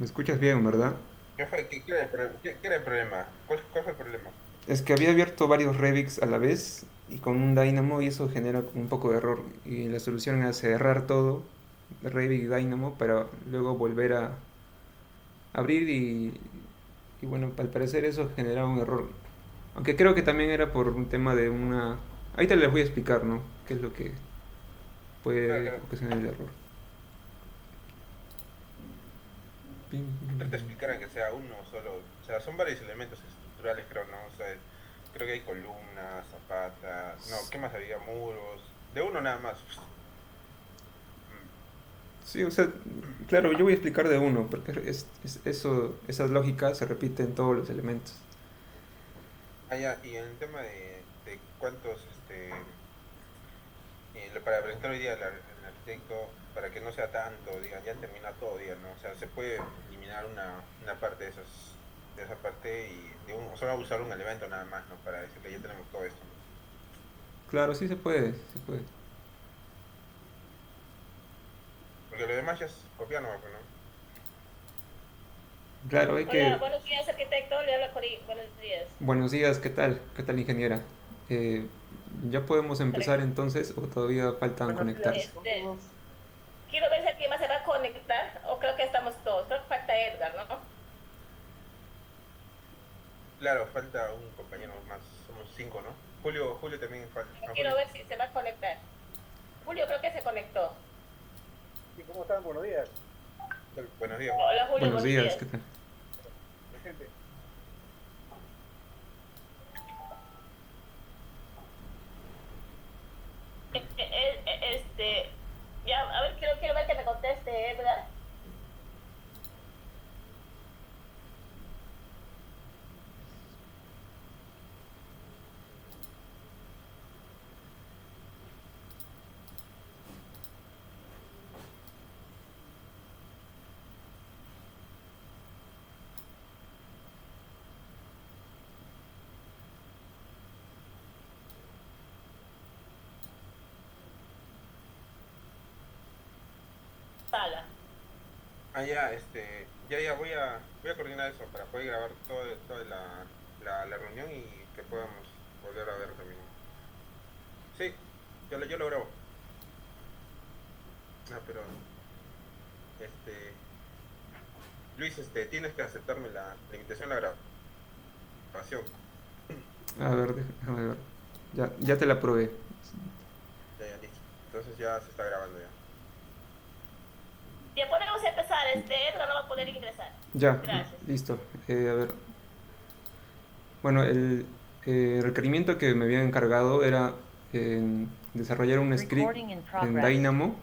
Me escuchas bien, ¿verdad? ¿Qué era el problema? ¿Cuál fue el problema? Es que había abierto varios Revix a la vez y con un Dynamo y eso genera un poco de error. Y la solución era cerrar todo, Revit y Dynamo, para luego volver a abrir y bueno, al parecer eso generaba un error. Aunque creo que también era por un tema de una... Ahí te les voy a explicar, ¿no? ¿Qué es lo que Claro, puede claro. ocasionar el error? Trata de explicar que sea uno solo. O sea, son varios elementos estructurales, creo, ¿no? O sea, creo que hay columnas, zapatas. No, ¿qué más había? Muros. De uno nada más. Mm. Sí, o sea, claro, yo voy a explicar de uno, porque eso, esas lógicas se repiten en todos los elementos. Ah, ya, y en el tema de cuántos, para presentar hoy día al arquitecto, para que no sea tanto, digan, ya termina todo, digan, ¿no? O sea, se puede eliminar una parte de esa parte y solo usar un elemento nada más, ¿no? Para decir que ya tenemos todo esto, ¿no? Claro, sí se puede, se puede. Porque lo demás ya es copiar, ¿no? Pues, ¿no? Claro, hay Hola, que... buenos días, arquitecto. Le habla Cori. Buenos días. Buenos días, ¿qué tal? ¿Qué tal, ingeniera? Eh, ¿Ya podemos empezar entonces o todavía faltan Buenos días conectarse? con Este, todos. quiero ver si alguien más se va a conectar o creo que estamos todos. Creo que falta Edgar, ¿no? Claro, falta un compañero más, somos cinco, ¿no? Julio también falta. Yo Ah, quiero Julio. ver si se va a conectar. Julio creo que se conectó. ¿Y cómo están? Buenos días, Buenos días. Hola Julio, Buenos buenos días, días. ¿qué tal? presente. Ya, a ver, quiero ver que me conteste Edgar. Sala. Ah, ya, ya voy a coordinar eso para poder grabar toda la reunión y que podamos volver a ver también. Sí, yo lo grabo. Ah, pero, este, Luis, tienes que aceptarme la invitación a la grabación. A ver, déjame ver. Ya te la probé. Ya, ya, listo. Entonces ya se está grabando ya. Ya podemos empezar. Edgar no va a poder ingresar. Ya, Gracias. listo. A ver. Bueno, el requerimiento que me habían encargado era desarrollar un script en Dynamo,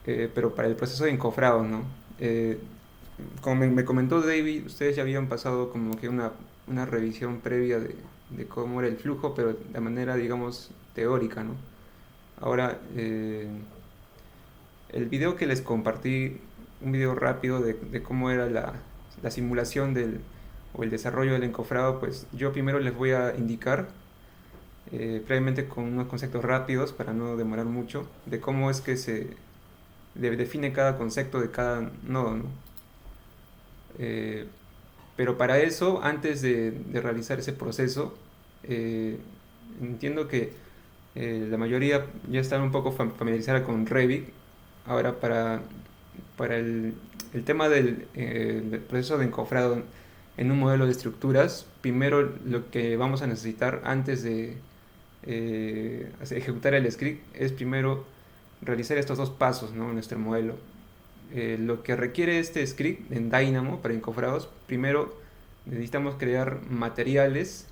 pero para el proceso de encofrado, ¿no? Eh, Como me comentó David, ustedes ya habían pasado como que una revisión previa de cómo era el flujo, pero de manera, digamos, teórica, ¿no? Ahora, el video que les compartí, un video rápido de cómo era la simulación o el desarrollo del encofrado, pues yo primero les voy a indicar, previamente con unos conceptos rápidos para no demorar mucho, de cómo es que se define cada concepto de cada nodo, ¿no? Eh, Pero para eso, antes de realizar ese proceso, eh, entiendo que la mayoría ya está un poco familiarizada con Revit. Ahora, para el tema del proceso de encofrado en un modelo de estructuras, primero lo que vamos a necesitar antes de ejecutar el script es primero realizar estos dos pasos, ¿no? En nuestro modelo. Lo que requiere este script en Dynamo para encofrados, primero necesitamos crear materiales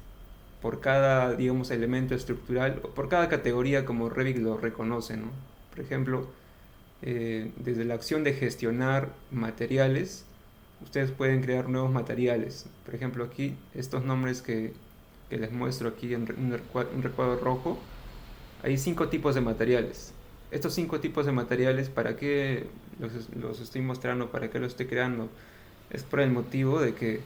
por cada, digamos, elemento estructural, o por cada categoría como Revit lo reconoce, ¿no? Por ejemplo, desde la acción de gestionar materiales, ustedes pueden crear nuevos materiales. Por ejemplo, aquí estos nombres que les muestro aquí en un recuadro rojo, hay 5 tipos de materiales. Estos 5 tipos de materiales, ¿para qué los estoy mostrando? ¿Para qué los estoy creando? Es por el motivo de que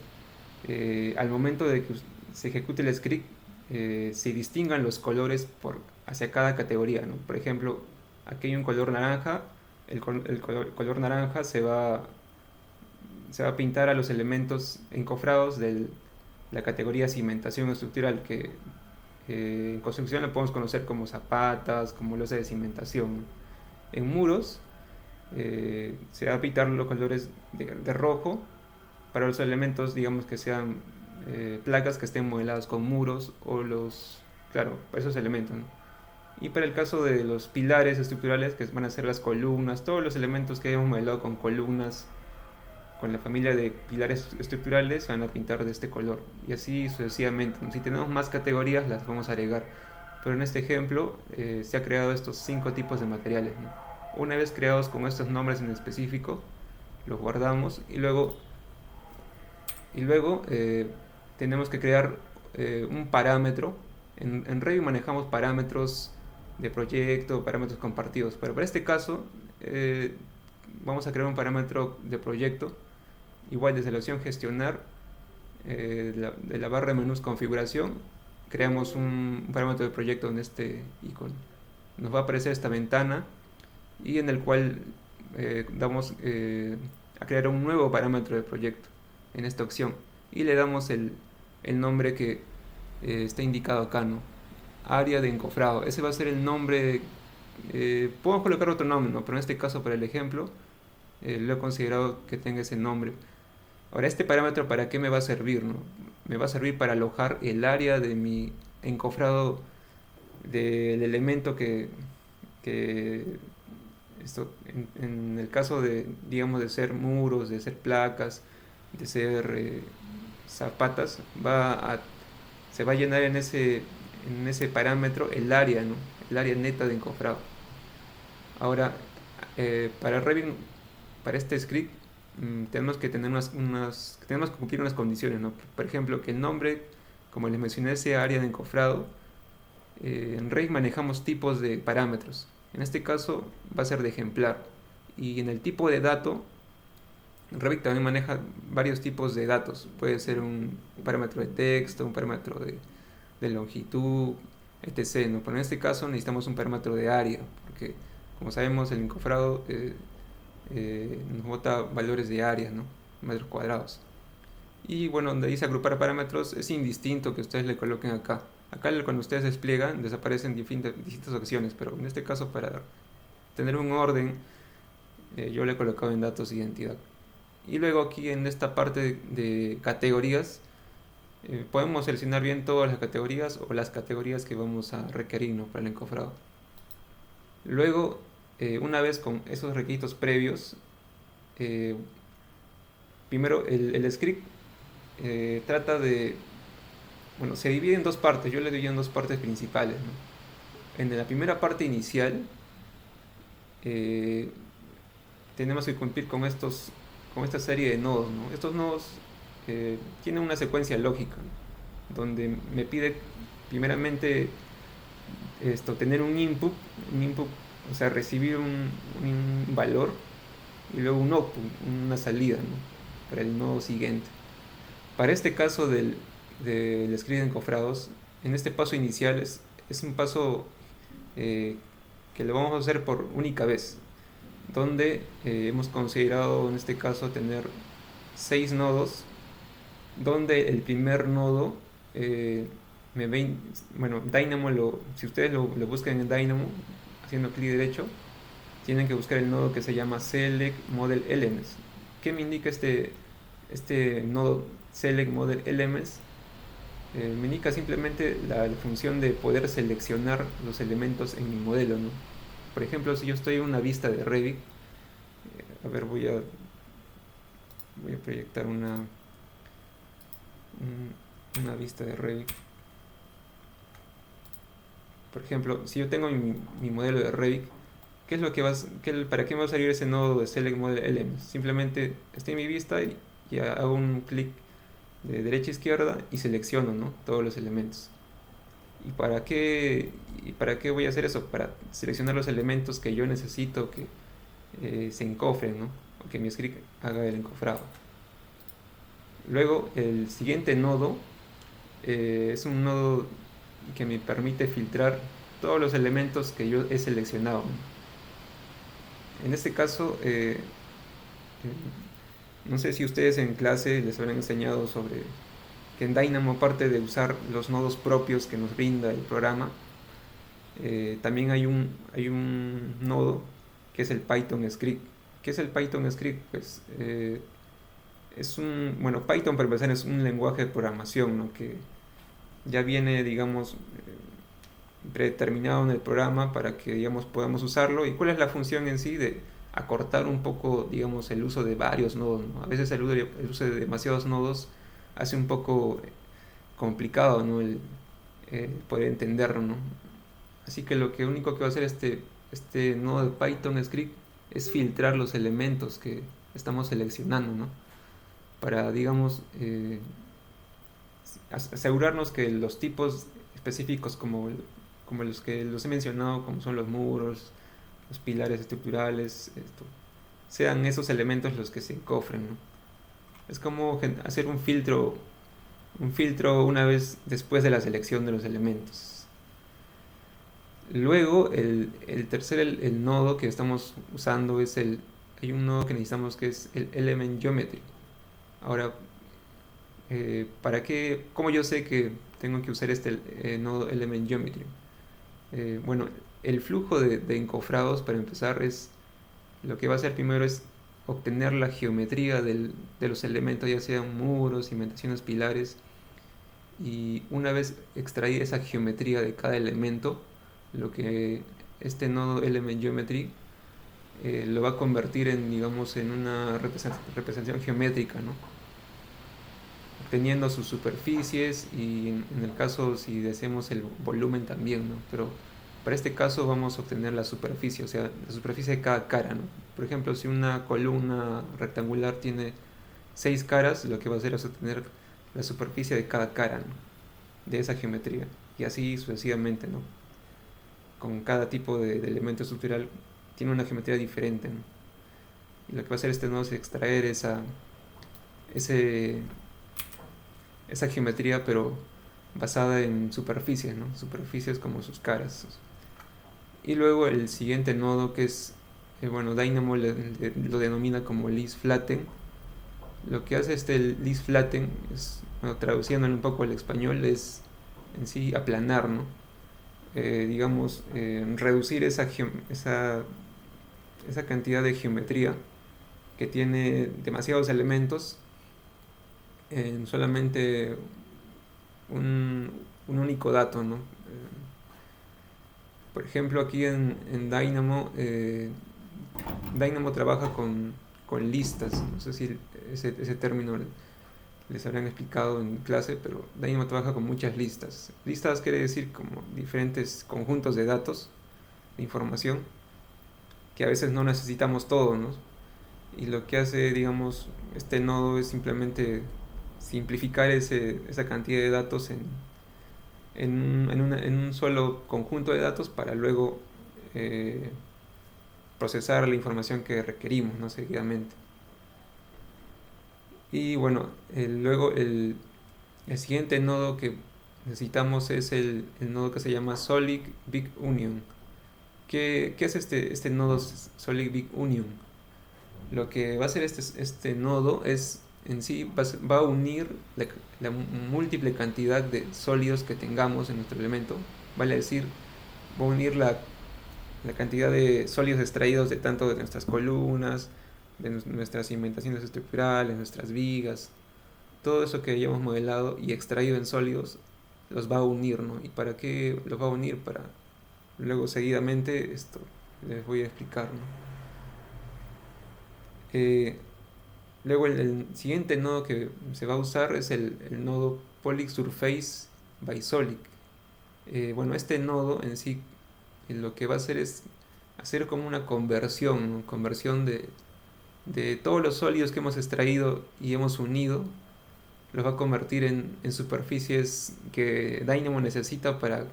al momento de que se ejecute el script, se distingan los colores hacia cada categoría, ¿no? Por ejemplo, aquí hay un color naranja, el color naranja se va a pintar a los elementos encofrados de la categoría cimentación estructural, que en construcción lo podemos conocer como zapatas, como losa de cimentación. En muros se va a pintar los colores de rojo para los elementos, digamos, que sean placas que estén modeladas con muros o claro, para esos elementos, ¿no? Y para el caso de los pilares estructurales, que van a ser las columnas, todos los elementos que hayamos modelado con columnas, con la familia de pilares estructurales, van a pintar de este color. Y así sucesivamente, ¿no? Si tenemos más categorías, las vamos a agregar. Pero en este ejemplo se ha creado estos 5 tipos de materiales, ¿no? Una vez creados con estos nombres en específico, los guardamos y luego tenemos que crear un parámetro. En Revit manejamos parámetros de proyecto, parámetros compartidos, pero para este caso vamos a crear un parámetro de proyecto. Igual desde la opción gestionar de la barra de menús configuración, creamos un parámetro de proyecto en este icono. Nos va a aparecer esta ventana y en el cual damos a crear un nuevo parámetro de proyecto en esta opción y le damos el nombre que está indicado acá, ¿no? Área de encofrado. Ese va a ser el nombre. Podemos colocar otro nombre, ¿no? Pero en este caso, para el ejemplo, lo he considerado que tenga ese nombre. Ahora, este parámetro, ¿para qué me va a servir, no? Me va a servir para alojar el área de mi encofrado del elemento esto, en el caso de, digamos, de ser muros, de ser placas, de ser zapatas, se va a llenar en ese parámetro el área, ¿no? El área neta de encofrado. Ahora, para Revit, para este script, tenemos que tener tenemos que cumplir unas condiciones, ¿no? Por ejemplo, que el nombre, como les mencioné, sea área de encofrado. En Revit manejamos tipos de parámetros. En este caso va a ser de ejemplar. Y en el tipo de dato, Revit también maneja varios tipos de datos. Puede ser un parámetro de texto, un parámetro de longitud, etc., ¿no? Pero en este caso necesitamos un parámetro de área, porque como sabemos el encofrado nos bota valores de área, ¿no? Metros cuadrados. Y bueno, donde dice agrupar parámetros es indistinto que ustedes le coloquen acá. Acá cuando ustedes despliegan desaparecen distintas opciones, pero en este caso para tener un orden yo le he colocado en datos de identidad. Y luego aquí en esta parte de categorías podemos seleccionar bien todas las categorías o las categorías que vamos a requerir, ¿no? Para el encofrado. Luego, una vez con esos requisitos previos, primero el script trata de, bueno, se divide en dos partes. Yo le divido en dos partes principales, ¿no? En la primera parte inicial tenemos que cumplir con esta serie de nodos, ¿no? Estos nodos tienen una secuencia lógica, ¿no? Donde me pide primeramente tener un input, o sea, recibir un valor y luego un output, una salida, ¿no? Para el nodo siguiente. Para este caso del script de encofrados, en este paso inicial es un paso que lo vamos a hacer por única vez, donde hemos considerado en este caso tener 6 nodos, donde el primer nodo bueno, Dynamo, si ustedes lo buscan en Dynamo haciendo clic derecho, tienen que buscar el nodo que se llama Select Model Elements. ¿Qué me indica este nodo Select Model Elements? Me indica simplemente la función de poder seleccionar los elementos en mi modelo, ¿no? Por ejemplo, si yo estoy en una vista de Revit, a ver, voy a proyectar una vista de Revit. Por ejemplo, si yo tengo mi modelo de Revit, ¿qué es lo que para qué me va a salir ese nodo de Select Model Elements? Simplemente estoy en mi vista y hago un clic de derecha a izquierda y selecciono, ¿no? Todos los elementos. ¿Y para qué voy a hacer eso? Para seleccionar los elementos que yo necesito que se encofren, ¿no? O que mi script haga el encofrado. Luego el siguiente nodo es un nodo que me permite filtrar todos los elementos que yo he seleccionado, ¿no? En este caso No sé si ustedes en clase les habrán enseñado sobre que en Dynamo, aparte de usar los nodos propios que nos brinda el programa, también hay un nodo que es el Python Script. ¿Qué es el Python Script? Pues bueno, Python para empezar es un lenguaje de programación, ¿no? Que ya viene, digamos, predeterminado en el programa para que, digamos, podamos usarlo. ¿Y cuál es la función en sí? De acortar un poco, digamos, el uso de varios nodos, ¿no? A veces el uso de demasiados nodos hace un poco complicado, ¿no? El poder entenderlo, ¿no? Así que lo que único que va a hacer este nodo de Python Script es filtrar los elementos que estamos seleccionando, ¿no? Para, digamos, asegurarnos que los tipos específicos como los que los he mencionado, como son los muros, los pilares estructurales, sean esos elementos los que se encofren, ¿no? Es como hacer un filtro una vez después de la selección de los elementos. Luego, el nodo que estamos usando hay un nodo que necesitamos que es el Element Geometry. Ahora, ¿para qué? ¿Cómo yo sé que tengo que usar este nodo Element Geometry? Bueno, el flujo de encofrados, para empezar, lo que va a hacer primero es obtener la geometría de los elementos, ya sean muros, cimentaciones, pilares, y una vez extraída esa geometría de cada elemento, lo que este nodo Element Geometry lo va a convertir digamos, en una representación geométrica, ¿no? Teniendo sus superficies y en el caso si deseamos el volumen también, ¿no? Pero para este caso vamos a obtener la superficie, o sea, la superficie de cada cara, ¿no? Por ejemplo, si una columna rectangular tiene 6 caras, lo que va a hacer es obtener la superficie de cada cara, ¿no? De esa geometría, y así sucesivamente, ¿no? Con cada tipo de elemento estructural tiene una geometría diferente, ¿no? Y lo que va a hacer este nodo es extraer esa geometría, pero basada en superficies, ¿no? Superficies como sus caras. Y luego el siguiente nodo, que es, bueno, Dynamo lo denomina como List Flatten. Lo que hace List Flatten es, bueno, traduciéndolo un poco al español, es en sí aplanar, ¿no? Digamos, reducir esa cantidad de geometría que tiene demasiados elementos en solamente un único dato, ¿no? Por ejemplo, aquí en Dynamo, Dynamo trabaja con listas. No sé si ese término les habrán explicado en clase, pero Dynamo trabaja con muchas listas. Listas quiere decir como diferentes conjuntos de datos, de información, que a veces no necesitamos todo, ¿no? Y lo que hace, digamos, este nodo es simplemente simplificar esa cantidad de datos en un solo conjunto de datos para luego procesar la información que requerimos, ¿no? Seguidamente. Y bueno, luego el siguiente nodo que necesitamos es el nodo que se llama Solid Big Union. ¿Qué es este nodo Solid Big Union? Lo que va a hacer este nodo es en sí va a unir la múltiple cantidad de sólidos que tengamos en nuestro elemento. Vale decir, va a unir la cantidad de sólidos extraídos de tanto de nuestras columnas, de nuestras cimentaciones estructurales, nuestras vigas, todo eso que hayamos modelado y extraído en sólidos, los va a unir, ¿no? ¿Y para qué los va a unir? Para luego seguidamente esto les voy a explicar, ¿no? Luego el siguiente nodo que se va a usar es el nodo Polyg Surface by Solid. Bueno, este nodo en sí lo que va a hacer es hacer como una conversión, ¿no? Conversión de todos los sólidos que hemos extraído y hemos unido, los va a convertir en superficies que Dynamo necesita para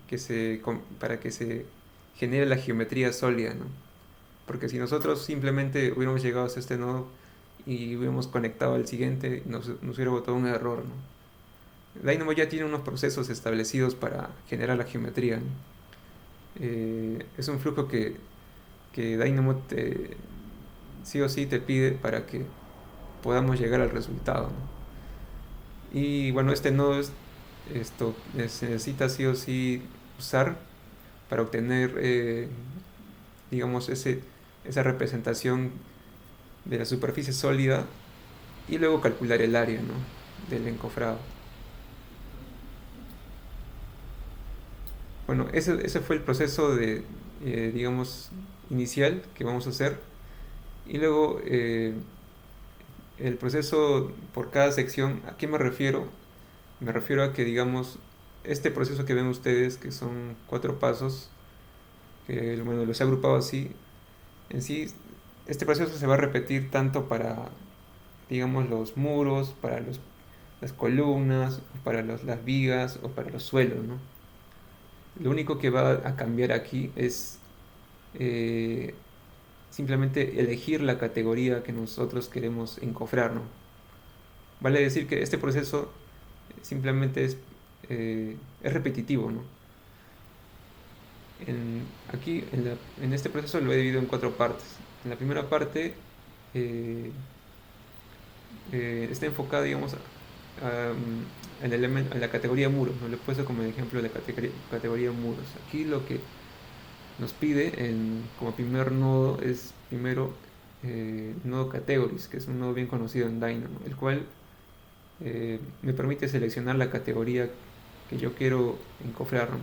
que se genere la geometría sólida, ¿no? Porque si nosotros simplemente hubiéramos llegado hasta este nodo y hubiéramos conectado al siguiente, nos hubiera botado un error, ¿no? Dynamo ya tiene unos procesos establecidos para generar la geometría, ¿no? Es un flujo que Dynamo sí o sí te pide para que podamos llegar al resultado, ¿no? Y bueno, este nodo se necesita sí o sí usar para obtener, digamos, esa representación de la superficie sólida y luego calcular el área, ¿no?, del encofrado. Bueno, ese fue el proceso digamos, inicial que vamos a hacer. Y luego el proceso por cada sección. ¿A qué me refiero? Me refiero a que, digamos, este proceso que ven ustedes, que son 4 pasos, que bueno, los he agrupado así, en sí, este proceso se va a repetir tanto para, digamos, los muros, para las columnas, para las vigas o para los suelos, ¿no? Lo único que va a cambiar aquí es eh, simplemente elegir la categoría que nosotros queremos encofrar, ¿no? Vale decir que este proceso simplemente es repetitivo, ¿no? Aquí, en este proceso lo he dividido en 4 partes. En la primera parte está enfocada, digamos, a la categoría muros, ¿no? Lo he puesto como ejemplo de la categoría muros. Aquí lo que nos pide como primer nodo es primero nodo categories, que es un nodo bien conocido en Dynamo, el cual me permite seleccionar la categoría que yo quiero encofrar, ¿no?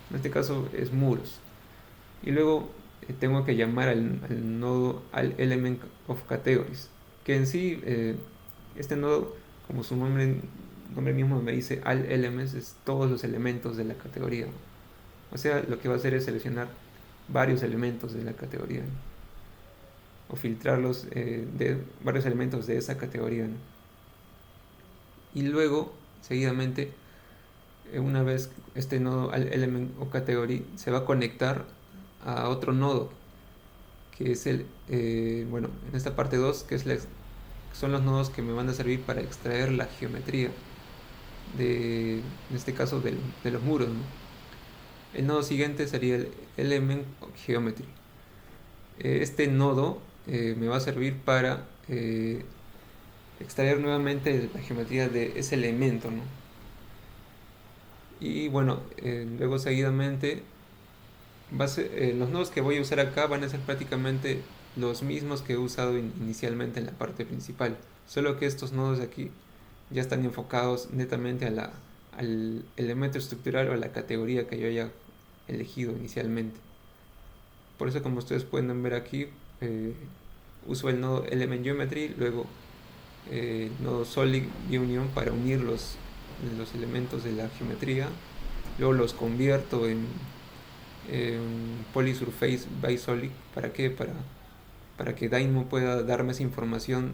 En este caso es muros. Y luego tengo que llamar al nodo al element of categories, que en sí este nodo, como su nombre mismo me dice, al elements, es todos los elementos de la categoría, ¿no? O sea, lo que va a hacer es seleccionar varios elementos de la categoría, ¿no?, o filtrarlos de varios elementos de esa categoría, ¿no? Y luego, seguidamente, una vez este nodo al element o category se va a conectar a otro nodo, que es bueno, en esta parte 2, que son los nodos que me van a servir para extraer la geometría en este caso de los muros, ¿no? El nodo siguiente sería el element geometry. Este nodo me va a servir para extraer nuevamente la geometría de ese elemento, ¿no? Y bueno, luego seguidamente los nodos que voy a usar acá van a ser prácticamente los mismos que he usado inicialmente en la parte principal, solo que estos nodos de aquí ya están enfocados netamente al elemento estructural o a la categoría que yo haya elegido inicialmente. Por eso, como ustedes pueden ver aquí, uso el nodo element geometry, luego nodo solid union para unir los elementos de la geometría, luego los convierto en polysurface by solid. ¿Para qué? Para que Dynamo pueda darme esa información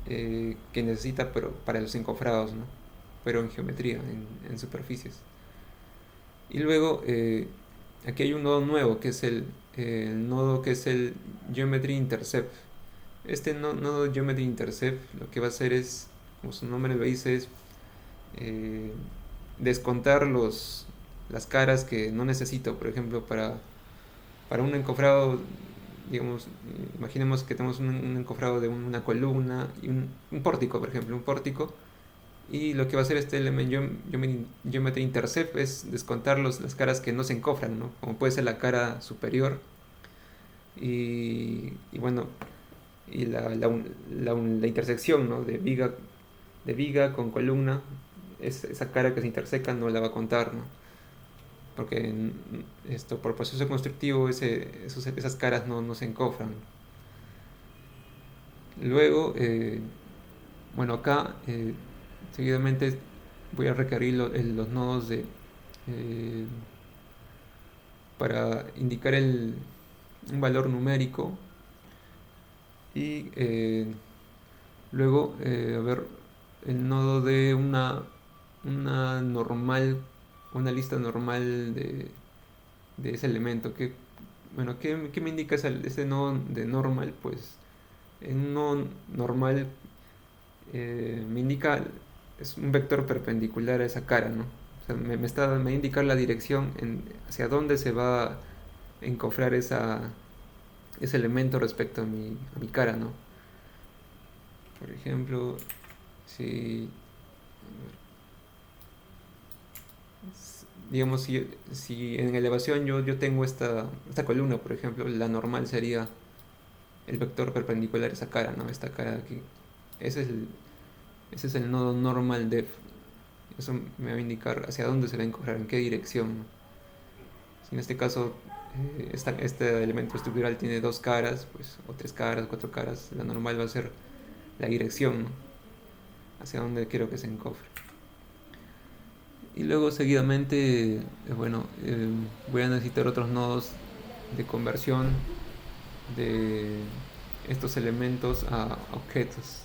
que necesita, pero para los encofrados, ¿no?, pero en geometría, en superficies. Y luego aquí hay un nodo nuevo, que es el nodo que es el Geometry Intercept. Este nodo Geometry Intercept lo que va a hacer es, como su nombre lo dice, es descontar las caras que no necesito. Por ejemplo, para un encofrado, digamos, imaginemos que tenemos un encofrado de una columna y un pórtico, por ejemplo, un pórtico. Y lo que va a hacer este element geometry intercept es descontar las caras que no se encofran, ¿no?, como puede ser la cara superior y bueno, y la intersección, ¿no?, de viga con columna. Esa cara que se interseca no la va a contar, ¿no?, porque por proceso constructivo esas caras no se encofran. Luego, bueno, acá seguidamente voy a requerir los nodos para indicar un valor numérico. Y luego, a ver, el nodo de una lista normal de ese elemento. Bueno, ¿qué me indica ese nodo de normal? Pues en un nodo normal me indica, es un vector perpendicular a esa cara, ¿no? O sea, me va a indicar la dirección hacia dónde se va a encofrar esa ese elemento respecto a mi cara, ¿no? Por ejemplo, si, digamos, si en elevación yo tengo esta columna, por ejemplo, la normal sería el vector perpendicular a esa cara, ¿no? Esta cara de aquí. Ese es ese es el nodo normal def. Eso me va a indicar hacia dónde se va a encofrar, en qué dirección, ¿no? Si en este caso este elemento estructural tiene dos caras, pues, o tres caras, cuatro caras, la normal va a ser la dirección, ¿no? Hacia dónde quiero que se encofre. Y luego seguidamente, bueno, voy a necesitar otros nodos de conversión de estos elementos a objetos.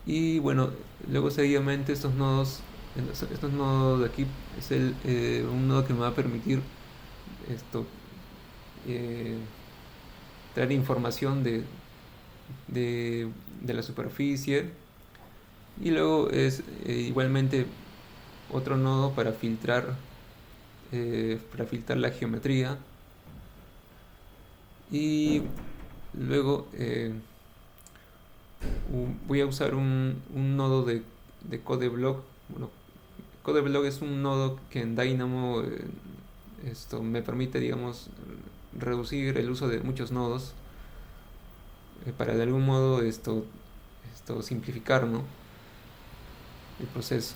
Y bueno, luego seguidamente estos nodos de aquí es un nodo que me va a permitir esto, eh, traer información de la superficie. Y luego es igualmente otro nodo para filtrar la geometría. Y luego voy a usar un nodo de CodeBlock. Bueno, CodeBlock es un nodo que en Dynamo esto me permite, digamos, reducir el uso de muchos nodos para de algún modo esto simplificar, ¿no?, el proceso.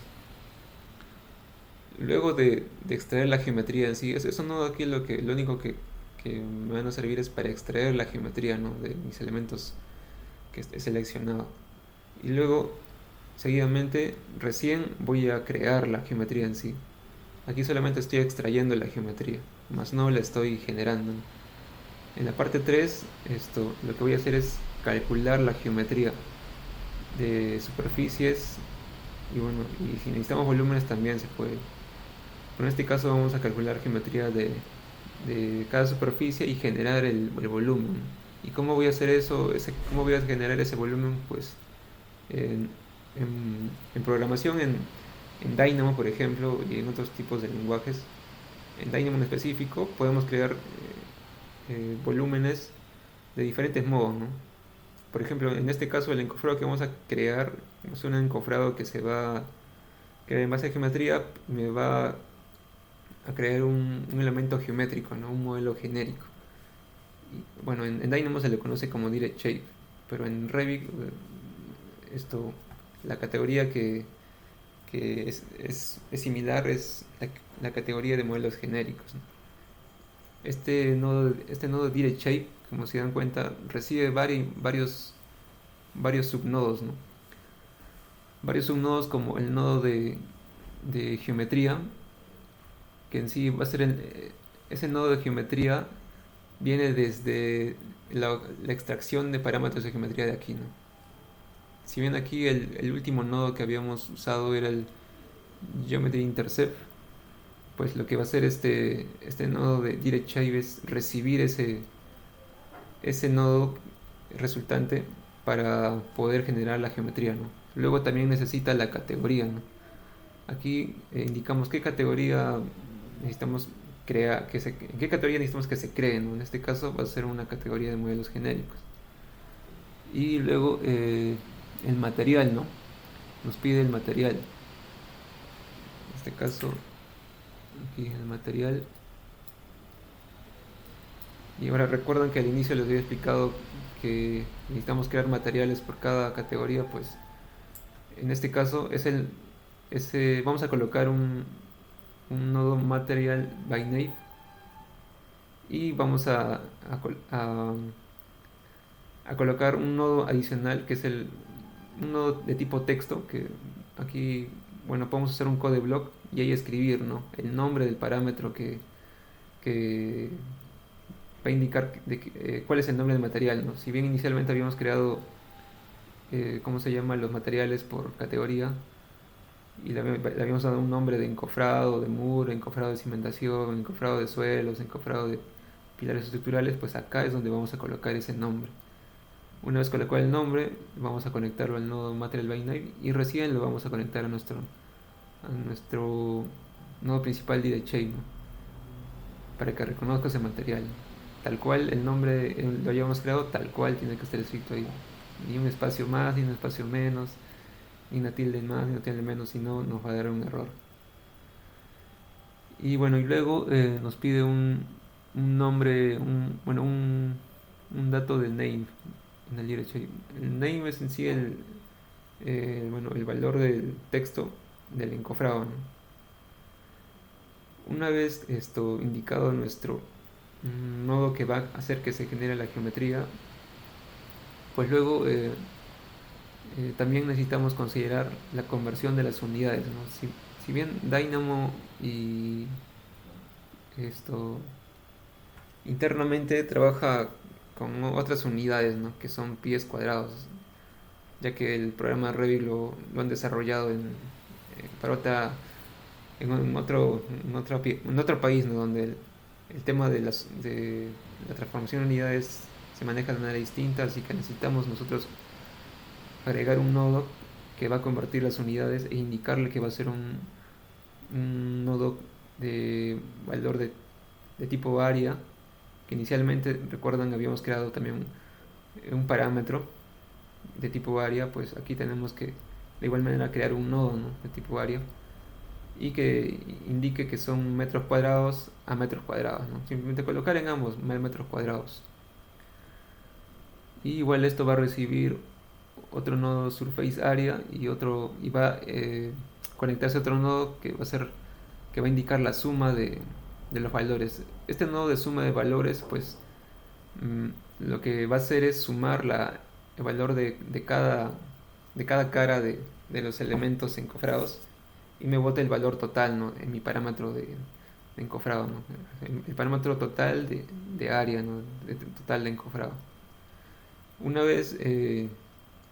Luego de extraer la geometría en sí, eso no aquí lo único que me van a servir es para extraer la geometría, ¿no?, de mis elementos que he seleccionado. Y luego, seguidamente, recién voy a crear la geometría en sí. Aquí solamente estoy extrayendo la geometría, más no la estoy generando. En la parte 3, lo que voy a hacer es calcular la geometría de superficies. Y bueno, y si necesitamos volúmenes también se puede. Pero en este caso vamos a calcular geometría de cada superficie y generar el volumen. ¿Y cómo voy a hacer eso? ¿Cómo voy a generar ese volumen? Pues en, en programación, en Dynamo, por ejemplo, y en otros tipos de lenguajes. En Dynamo en específico podemos crear volúmenes de diferentes modos, ¿no? Por ejemplo, en este caso el encofrado que vamos a crear es un encofrado que en base a geometría me va a crear un elemento geométrico, ¿no?, un modelo genérico. Y, bueno, en Dynamo se le conoce como Direct Shape, pero en Revit la categoría que es similar es la categoría de modelos genéricos, ¿no? Este nodo Direct Shape, como se dan cuenta, recibe varios subnodos, ¿no? Varios subnodos como el nodo de geometría, que en sí va a ser ese nodo de geometría viene desde la extracción de parámetros de geometría de aquí, ¿no? Si bien aquí el último nodo que habíamos usado era el Geometry Intercept, pues lo que va a hacer este nodo de Direct Shape es recibir ese nodo resultante para poder generar la geometría, ¿no? Luego también necesita la categoría, ¿no? Aquí indicamos qué categoría necesitamos crear, en qué categoría necesitamos que se cree, ¿no? En este caso va a ser una categoría de modelos genéricos. Y luego el material, ¿no? Nos pide el material. En este caso, aquí el material. Y ahora recuerdan que al inicio les había explicado que necesitamos crear materiales por cada categoría. Pues en este caso vamos a colocar un nodo material by name y vamos a colocar un nodo adicional que es un nodo de tipo texto, que aquí, bueno, podemos hacer un code block y ahí escribir, ¿no?, el nombre del parámetro que va a indicar cuál es el nombre del material, ¿no? Si bien inicialmente habíamos creado cómo se llaman los materiales por categoría y le habíamos dado un nombre de encofrado, de muro, encofrado de cimentación, encofrado de suelos, encofrado de pilares estructurales, pues acá es donde vamos a colocar ese nombre. Una vez colocado el nombre, vamos a conectarlo al nodo Material by Name y recién lo vamos a conectar a nuestro nodo principal Direct Shape, ¿no?, para que reconozca ese material. tal cual el nombre lo hayamos creado, tal cual tiene que estar escrito ahí. Ni un espacio más, ni un espacio menos, ni una tilde más, ni una tilde menos, si no nos va a dar un error. Y bueno, y luego nos pide un nombre, un dato del name en el directory. El name es en sí el valor del texto del encofrado, ¿no? Una vez esto indicado nuestro nodo que va a hacer que se genere la geometría, pues luego también necesitamos considerar la conversión de las unidades, ¿no? Si bien Dynamo y esto internamente trabaja con otras unidades, ¿no? Que son pies cuadrados, ya que el programa Revit lo han desarrollado para en otro país, ¿no? Donde el tema de la transformación de unidades se maneja de manera distinta, así que necesitamos nosotros agregar un nodo que va a convertir las unidades e indicarle que va a ser un nodo de valor de tipo área, que inicialmente, recuerdan, habíamos creado también un parámetro de tipo área. Pues aquí tenemos que de igual manera crear un nodo, ¿no? De tipo área, y que indique que son metros cuadrados a metros cuadrados, ¿no? Simplemente colocar en ambos metros cuadrados. Y igual esto va a recibir otro nodo surface area y va a conectarse a otro nodo que va a indicar la suma de los valores. Este nodo de suma de valores, pues lo que va a hacer es sumar el valor de cada cara de los elementos encofrados, y me bota el valor total, ¿no? En mi parámetro de encofrado, ¿no? El parámetro total de área, ¿no? Total de encofrado. Una vez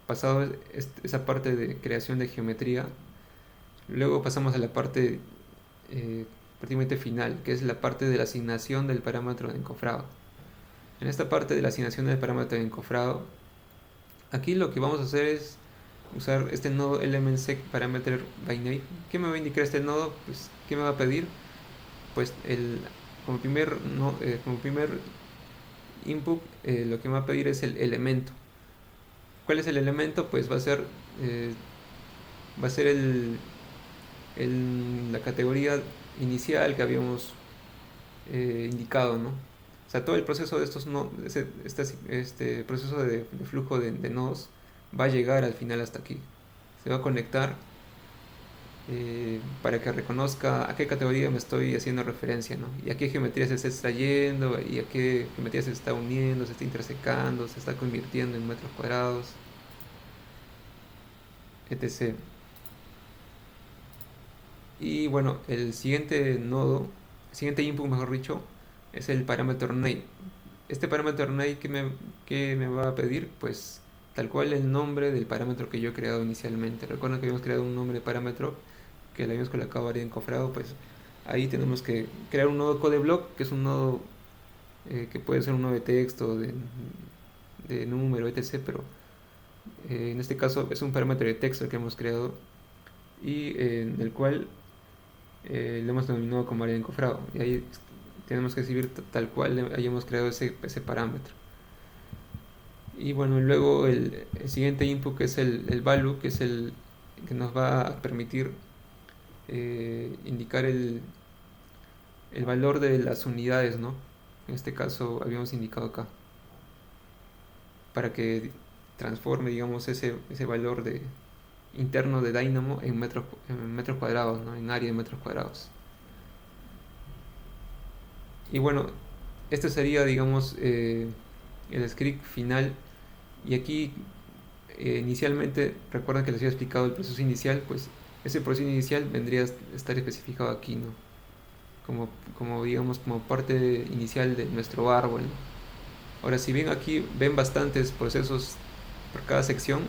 pasado esa parte de creación de geometría, luego pasamos a la parte prácticamente final, que es la parte de la asignación del parámetro de encofrado. En esta parte de la asignación del parámetro de encofrado, aquí lo que vamos a hacer es usar este nodo elementsec parameter by name. ¿Qué me va a indicar este nodo? Pues, ¿qué me va a pedir? Pues como primer input, lo que me va a pedir es el elemento. ¿Cuál es el elemento? Pues va a ser la categoría inicial que habíamos indicado, ¿no? O sea, todo el proceso de estos nodos, este proceso de flujo de nodos va a llegar al final hasta aquí. Se va a conectar para que reconozca a qué categoría me estoy haciendo referencia, ¿no? Y a qué geometría se está extrayendo, y a qué geometría se está uniendo, se está intersecando, se está convirtiendo en metros cuadrados, etc. Y bueno, el siguiente input, mejor dicho, es el parámetro name. Este parámetro name que me va a pedir, pues tal cual el nombre del parámetro que yo he creado inicialmente. Recuerden que habíamos creado un nombre de parámetro que le habíamos colocado área encofrado. Pues ahí tenemos que crear un nodo codeblock, que es un nodo que puede ser un nodo de texto, de número, etc. Pero en este caso es un parámetro de texto que hemos creado, y en el cual lo hemos denominado como área encofrado. Y ahí tenemos que escribir tal cual hayamos creado ese parámetro. Y bueno, luego el siguiente input, que es el value, que es el que nos va a permitir indicar el valor de las unidades, ¿no? En este caso habíamos indicado acá, para que transforme, digamos, ese valor interno de Dynamo en metros cuadrados, ¿no? En área de metros cuadrados. Y bueno, este sería, digamos, el script final. Y aquí inicialmente, recuerden que les había explicado el proceso inicial. Pues ese proceso inicial vendría a estar especificado aquí, ¿no? Como digamos, como parte inicial de nuestro árbol, ¿no? Ahora, si bien aquí ven bastantes procesos por cada sección,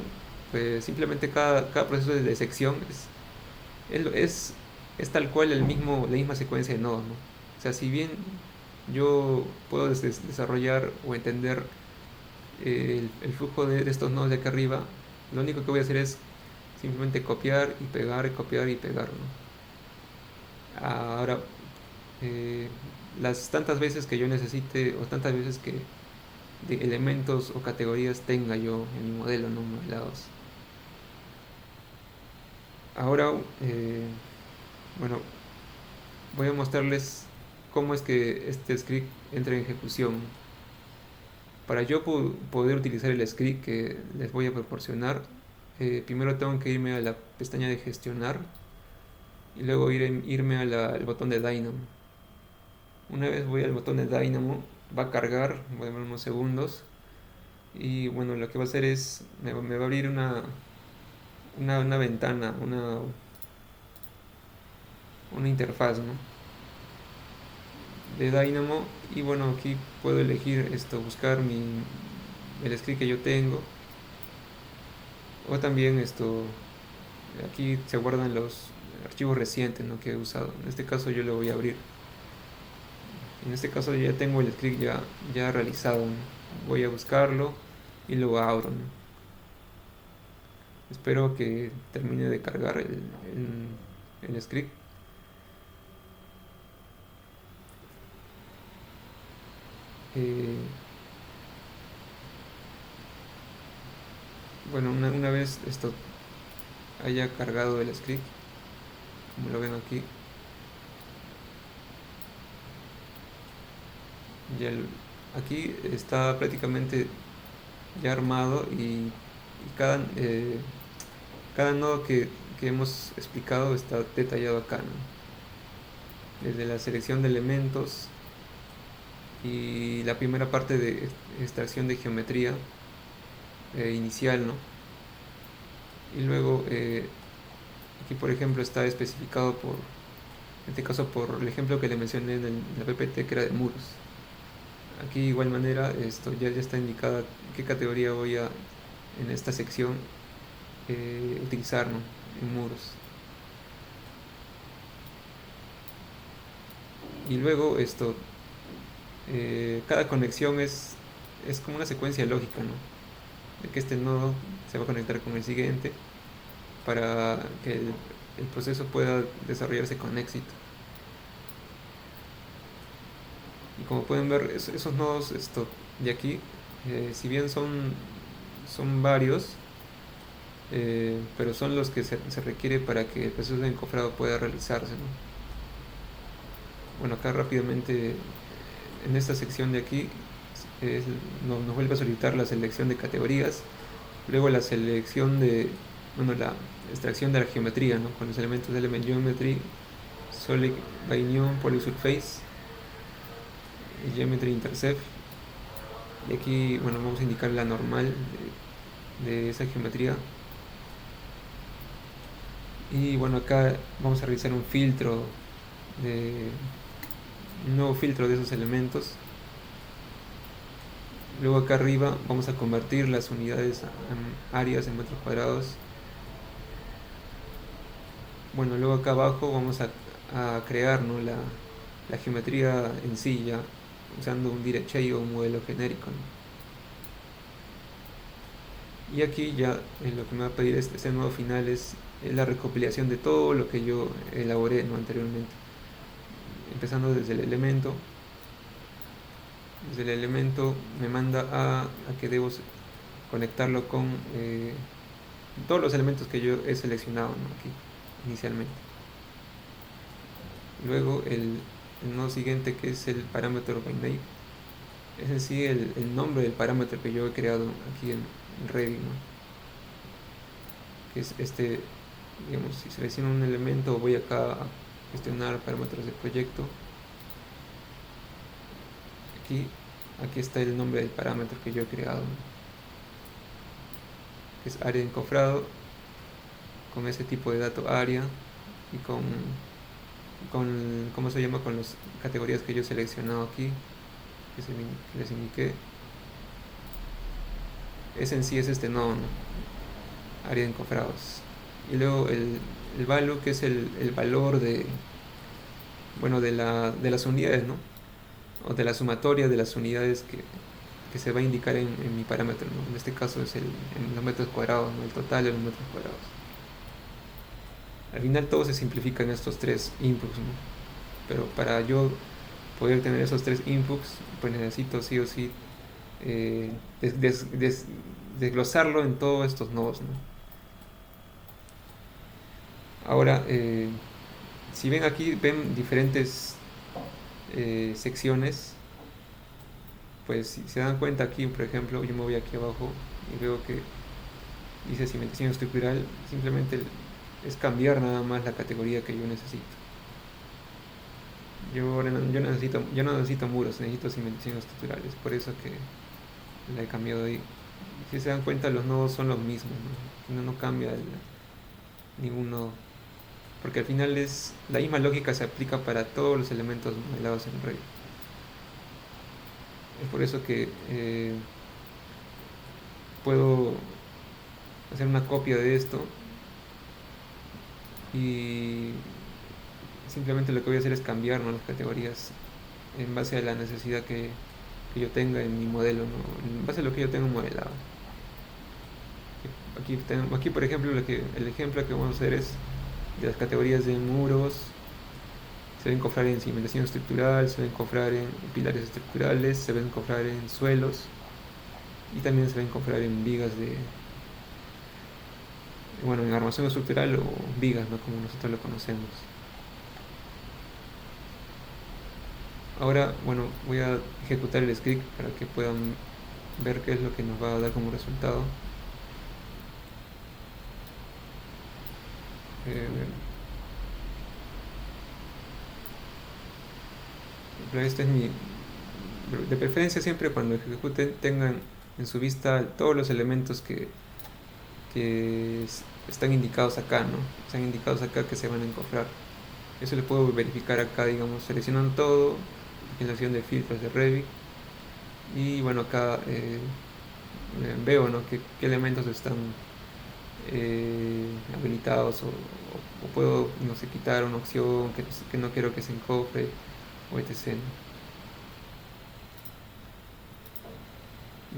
pues simplemente cada proceso de sección es tal cual la misma secuencia de nodos, ¿no? O sea, si bien yo puedo desarrollar o entender el flujo de estos nodos de acá arriba, lo único que voy a hacer es simplemente copiar y pegar, ¿no? Ahora, las tantas veces que yo necesite o tantas veces que de elementos o categorías tenga yo en mi modelo, no modelados. Ahora, bueno, voy a mostrarles cómo es que este script entra en ejecución. Para yo poder utilizar el script que les voy a proporcionar, primero tengo que irme a la pestaña de gestionar y luego irme al botón de Dynamo. Una vez voy al botón de Dynamo, va a cargar, voy a demorar unos segundos y bueno, lo que va a hacer es, me va a abrir una ventana, una interfaz, ¿no?, de Dynamo. Y bueno, aquí puedo elegir buscar el script que yo tengo, o también aquí se guardan los archivos recientes, ¿no?, que he usado. En este caso yo lo voy a abrir. En este caso ya tengo el script ya realizado, ¿no? Voy a buscarlo y lo abro, ¿no? Espero que termine de cargar el script. Bueno, una vez esto haya cargado el script, como lo ven aquí, aquí está prácticamente ya armado y cada nodo que hemos explicado está detallado acá, ¿no? Desde la selección de elementos y la primera parte de extracción de geometría inicial, ¿no? Y luego aquí por ejemplo está especificado en este caso por el ejemplo que le mencioné en la PPT, que era de muros. Aquí de igual manera ya está indicada qué categoría voy a en esta sección utilizar, ¿no?, en muros. Y luego cada conexión es como una secuencia lógica, ¿no?, de que este nodo se va a conectar con el siguiente para que el proceso pueda desarrollarse con éxito. Y como pueden ver, esos nodos de aquí, si bien son varios, pero son los que se requiere para que el proceso de encofrado pueda realizarse, ¿no? Bueno, acá rápidamente en esta sección de aquí nos vuelve a solicitar la selección de categorías, luego la selección la extracción de la geometría, ¿no?, con los elementos de Element Geometry, Solid Binion, Polysurface, Geometry Intercept. Y aquí, bueno, vamos a indicar la normal de esa geometría. Y bueno, acá vamos a realizar un nuevo filtro de esos elementos. Luego acá arriba vamos a convertir las unidades en áreas en metros cuadrados. Bueno, luego acá abajo vamos a crear, ¿no?, la geometría en sí, ya usando un direct shape o un modelo genérico, ¿no? Y aquí ya lo que me va a pedir este nuevo final es la recopilación de todo lo que yo elaboré, ¿no?, anteriormente, empezando desde el elemento. Desde el elemento me manda a que debo conectarlo con todos los elementos que yo he seleccionado, ¿no?, aquí inicialmente. Luego el nodo siguiente, que es el parámetro by name, es en sí el nombre del parámetro que yo he creado aquí en Revit, ¿no?, que es digamos, si selecciono un elemento, voy acá a gestionar parámetros de proyecto. Aquí está el nombre del parámetro que yo he creado, ¿no?, que es área de encofrado, con ese tipo de dato área y con ¿cómo se llama?, con las categorías que yo he seleccionado aquí, que les indiqué. Ese en sí es este nodo, ¿no?, área de encofrados. Y luego el value, que es el valor de las unidades, ¿no?, o de la sumatoria de las unidades que se va a indicar en mi parámetro, ¿no? En este caso es en los metros cuadrados, ¿no?, el total de los metros cuadrados. Al final todo se simplifica en estos tres inputs, ¿no? Pero para yo poder tener esos tres inputs, pues necesito sí o sí desglosarlo en todos estos nodos, ¿no? Ahora, si ven aquí, ven diferentes secciones, pues si se dan cuenta aquí, por ejemplo, yo me voy aquí abajo y veo que dice cimentación estructural, simplemente es cambiar nada más la categoría que yo necesito. Yo no necesito muros, necesito cimentación estructural, es por eso que la he cambiado ahí. Si se dan cuenta, los nodos son los mismos, ¿no? No cambia ningún nodo, porque al final es la misma lógica se aplica para todos los elementos modelados en Revit. Es por eso que puedo hacer una copia de esto y simplemente lo que voy a hacer es cambiar, ¿no?, las categorías en base a la necesidad que yo tenga en mi modelo, ¿no?, en base a lo que yo tengo modelado. Aquí por ejemplo, el ejemplo que vamos a hacer es de las categorías de muros. Se ven cofrar en cimentación estructural, se ven cofrar en pilares estructurales, se ven cofrar en suelos y también se ven cofrar en vigas en armación estructural o vigas, ¿no?, como nosotros lo conocemos. Ahora, bueno, voy a ejecutar el script para que puedan ver qué es lo que nos va a dar como resultado. Este es de preferencia siempre cuando ejecuten tengan en su vista todos los elementos que están indicados acá, ¿no? Están indicados acá que se van a encofrar. Eso lo puedo verificar acá, digamos, seleccionando todo en la opción de filtros de Revit. Y bueno, acá veo, ¿no?, qué elementos están habilitados o puedo, no sé, quitar una opción que no quiero que se encofre o etc.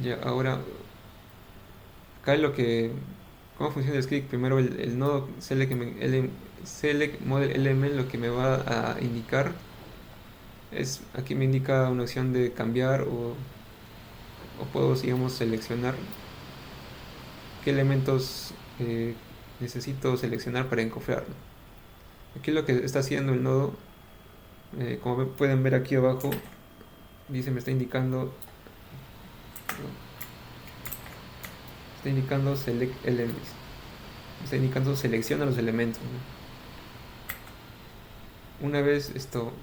Ya, ahora acá cómo funciona el script. Primero el nodo select model element lo que me va a indicar es, aquí me indica una opción de cambiar o puedo, digamos, seleccionar qué elementos necesito seleccionar para encofrarlo. Aquí lo que está haciendo el nodo, como pueden ver aquí abajo, dice, me está indicando select elements, está indicando selecciona los elementos, ¿no? Una vez esto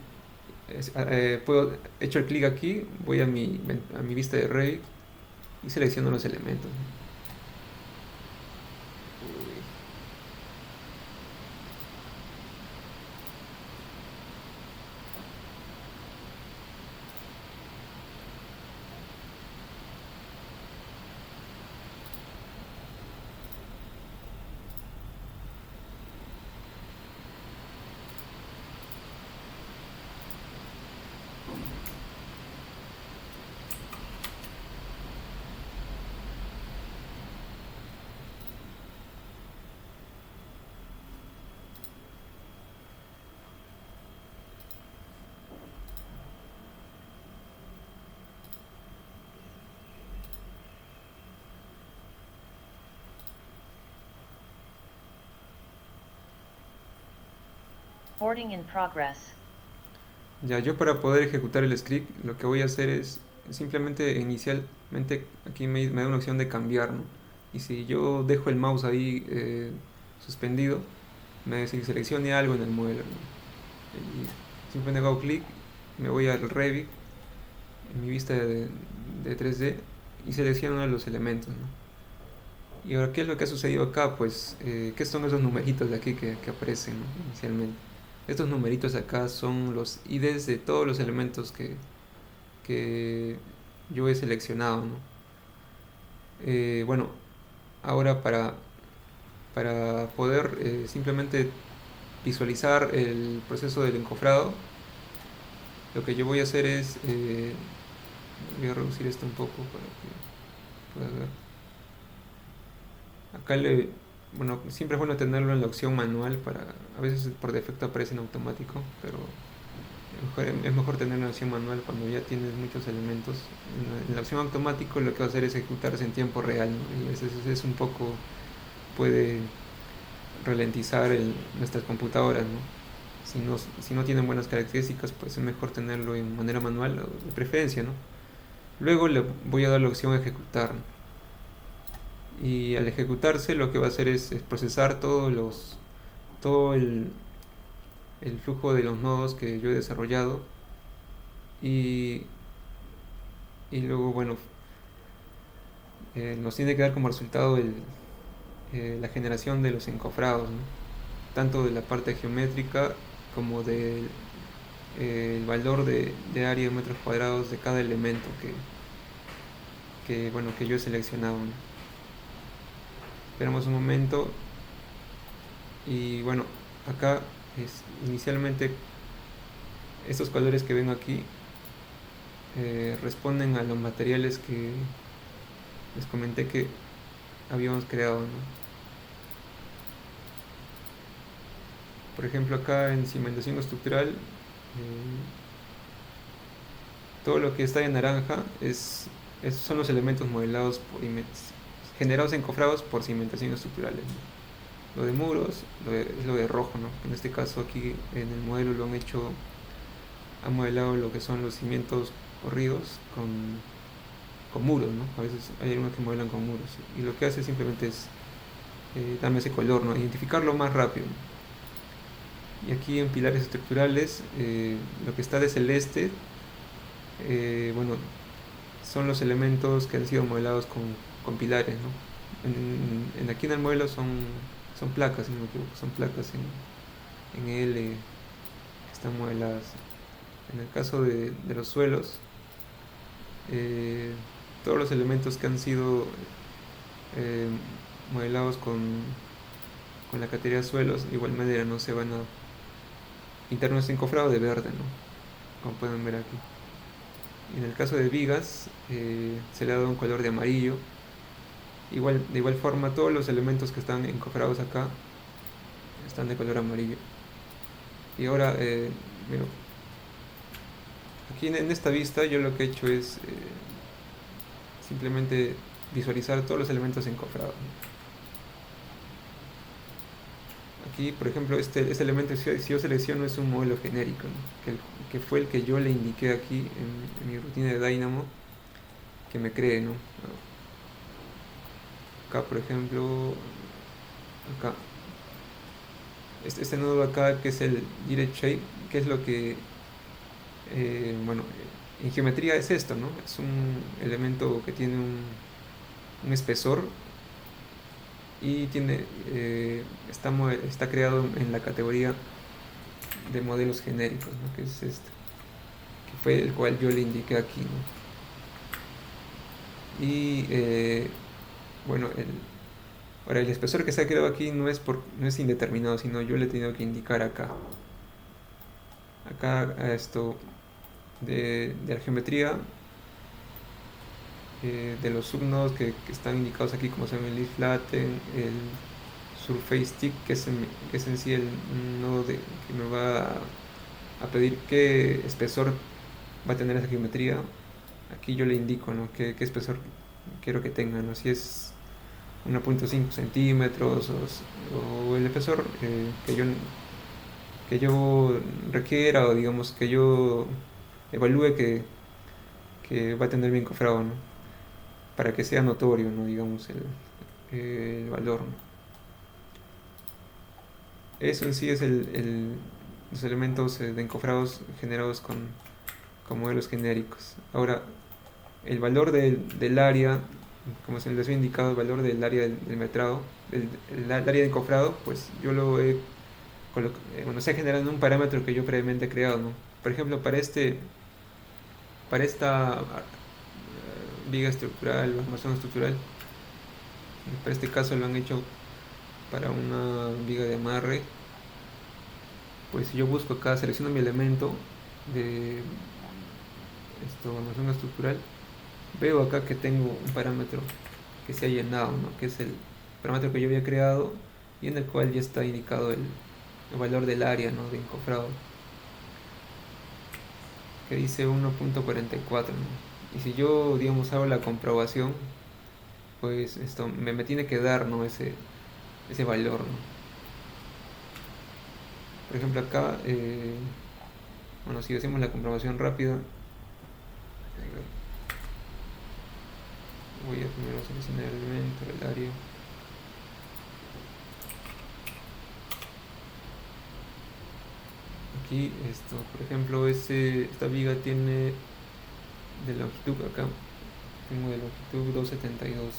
hecho el clic aquí, voy a mi vista de Revit y selecciono los elementos, ¿no? Boarding in progress. Ya, yo para poder ejecutar el script, lo que voy a hacer es simplemente inicialmente aquí me da una opción de cambiar, ¿no? Y si yo dejo el mouse ahí suspendido, me va a decir seleccione algo en el modelo, ¿no? Y simplemente hago clic, me voy al Revit, en mi vista de 3D, y selecciono los elementos, ¿no? Y ahora, ¿qué es lo que ha sucedido acá? Pues, ¿qué son esos numeritos de aquí que aparecen, ¿no?, inicialmente? Estos numeritos acá son los IDs de todos los elementos que yo he seleccionado, ¿no? Bueno, ahora para poder simplemente visualizar el proceso del encofrado, lo que yo voy a hacer es voy a reducir esto un poco para que puedas ver. Acá bueno, siempre es bueno tenerlo en la opción manual, a veces por defecto aparece en automático, pero Es mejor tener una opción manual cuando ya tienes muchos elementos. En la opción automático lo que va a hacer es ejecutarse en tiempo real, ¿no? Y a veces es un poco, puede ralentizar nuestras computadoras, ¿no? Si no tienen buenas características, pues es mejor tenerlo en manera manual, o de preferencia, ¿no? Luego le voy a dar la opción a ejecutar, ¿no? Y al ejecutarse lo que va a hacer es procesar todo el flujo de los nodos que yo he desarrollado y, y luego, bueno, nos tiene que dar como resultado la generación de los encofrados, ¿no? Tanto de la parte geométrica como del el valor de área de metros cuadrados de cada elemento bueno, que yo he seleccionado, ¿no? Esperamos un momento y bueno, acá inicialmente estos colores que ven aquí responden a los materiales que les comenté que habíamos creado, ¿no? Por ejemplo, acá en cimentación estructural, todo lo que está en naranja son los elementos modelados generados encofrados por cimentación estructurales, ¿no? Lo de muros es lo de rojo, ¿no? En este caso aquí en el modelo lo han modelado lo que son los cimientos corridos con muros, ¿no? A veces hay algunos que modelan con muros y lo que hace simplemente es darme ese color, ¿no? Identificarlo más rápido. Y aquí en pilares estructurales, lo que está de celeste, bueno, son los elementos que han sido modelados con pilares, ¿no? Aquí en el modelo son placas, si no me equivoco, son placas en L que están modeladas. En el caso de los suelos, todos los elementos que han sido modelados con la categoría de suelos, de igual manera no se van a pintar nuestro encofrado de verde, ¿no? Como pueden ver aquí. En el caso de vigas, se le ha dado un color de amarillo. De igual forma, todos los elementos que están encofrados acá están de color amarillo. Y ahora, mira, aquí en esta vista yo lo que he hecho es simplemente visualizar todos los elementos encofrados, ¿no? Aquí, por ejemplo, este elemento, si yo selecciono, es un modelo genérico, ¿no? que fue el que yo le indiqué aquí en mi rutina de Dynamo que me cree, ¿no? Acá, por ejemplo, acá, este nodo acá que es el direct shape, que es lo que, bueno, en geometría es esto, ¿no? Es un elemento que tiene un espesor y está creado en la categoría de modelos genéricos, ¿no? Que es este, que fue el cual yo le indiqué aquí, ¿no? Y bueno, ahora el espesor que se ha creado aquí no es indeterminado, sino yo le he tenido que indicar acá a esto de la geometría, de los subnodos que están indicados aquí, como se llama el leaf flatten, el surface tick, que es en sí el nodo que me va a pedir qué espesor va a tener esa geometría. Aquí yo le indico, ¿no? qué espesor quiero que tenga, ¿no? Si es 1.5 centímetros o el espesor que yo requiera, o digamos que yo evalúe que va a tener bien cofrado, ¿no? Para que sea notorio, ¿no? Digamos el valor, ¿no? Eso en sí es los elementos de encofrados generados con modelos genéricos. Ahora, el valor del área, como se les había indicado, el valor del área del metrado, el área de encofrado, pues yo lo he se ha generado en un parámetro que yo previamente he creado, ¿no? Por ejemplo, para esta viga estructural o armazón estructural, para este caso lo han hecho para una viga de amarre. Pues si yo busco acá, selecciono mi elemento de armazón estructural, veo acá que tengo un parámetro que se ha llenado, ¿no? Que es el parámetro que yo había creado y en el cual ya está indicado el valor del área, ¿no? De encofrado. que dice 1.44, ¿no? Y si yo, digamos, hago la comprobación, pues esto me tiene que dar, ¿no? Ese valor, ¿no? Por ejemplo, acá, bueno, si hacemos la comprobación rápida, voy a primero seleccionar el elemento, el área. Aquí, esto, por ejemplo, esta viga tiene de longitud, acá tengo de longitud 272.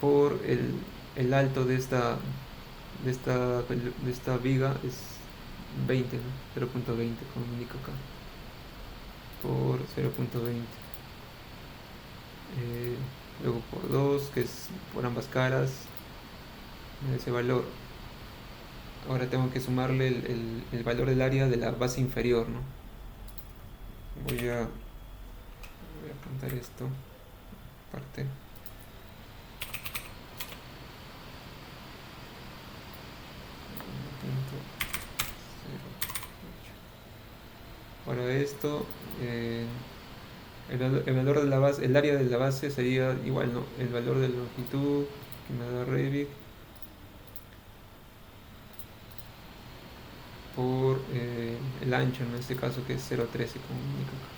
Por el alto de esta viga es 20, ¿no? 0.20, como indica acá, por 0.20. Luego por 2, que es por ambas caras, ese valor. Ahora tengo que sumarle el valor del área de la base inferior, ¿no? Voy a apuntar esto aparte. Ahora esto, el valor de la base, el área de la base sería igual, ¿no? El valor de la longitud que me da Revit por el ancho, en este caso, que es 0.13, como indica acá.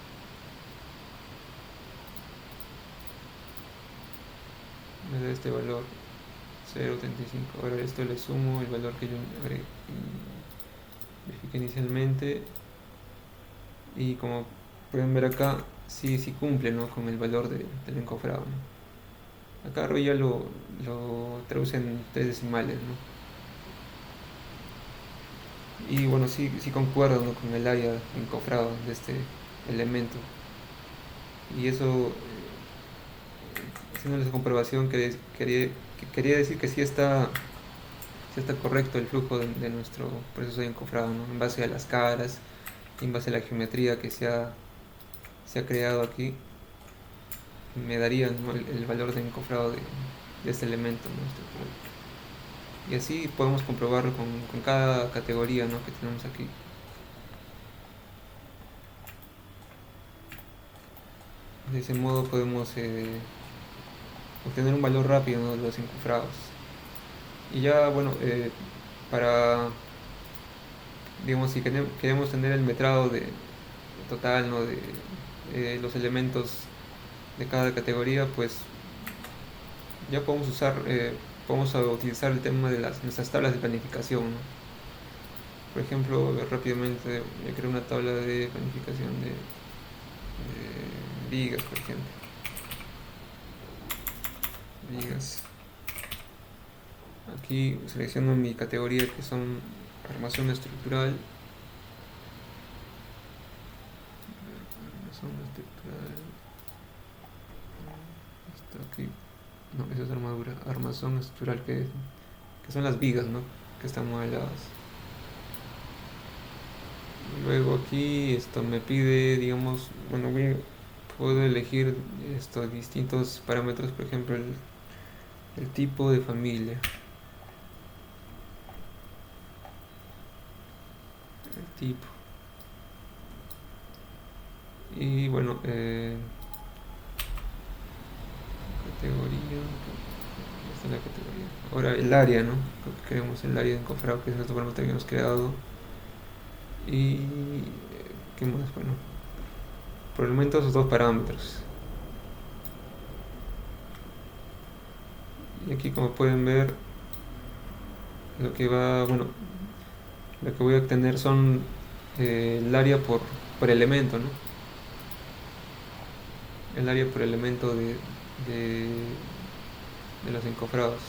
Me da este valor 0.35. Ahora esto le sumo el valor que yo verifiqué inicialmente, y como pueden ver acá, sí cumple, ¿no? Con el valor del encofrado, ¿no? Acá ya lo traduce en 3 decimales, ¿no? Y bueno, sí concuerdo, ¿no? Con el área encofrado de este elemento. Y eso, haciendo esa comprobación, quería decir que sí está correcto el flujo de nuestro proceso de encofrado, ¿no? En base a las caras, en base a la geometría que se ha creado aquí, me daría, ¿no? el valor de encofrado de este elemento, ¿no? Estructural. Y así podemos comprobarlo con cada categoría, ¿no? Que tenemos aquí. De ese modo podemos obtener un valor rápido, ¿no? De los encofrados. Y ya, bueno, para, digamos, si queremos tener el metrado total, ¿no? De los elementos de cada categoría, pues ya podemos utilizar el tema de nuestras tablas de planificación, ¿no? Por ejemplo, rápidamente voy a crear una tabla de planificación de vigas, por ejemplo. Vigas. Aquí selecciono mi categoría, que son armazón estructural. Armazón estructural. Esto aquí. No, esa es armadura. Armazón estructural, que son las vigas, ¿no? Que están modeladas. Luego aquí esto me pide, digamos, bueno, puedo elegir distintos parámetros, por ejemplo, el tipo de familia. El tipo. Y bueno, categoría. Esta es la categoría. Ahora el área, ¿no? Queremos el área de encofrado, que es nuestro parámetro que hemos creado. Y ¿qué más? Bueno, por el momento esos dos parámetros. Y aquí, como pueden ver, lo que voy a obtener son el área por elemento, ¿no? El área por elemento de los encofrados.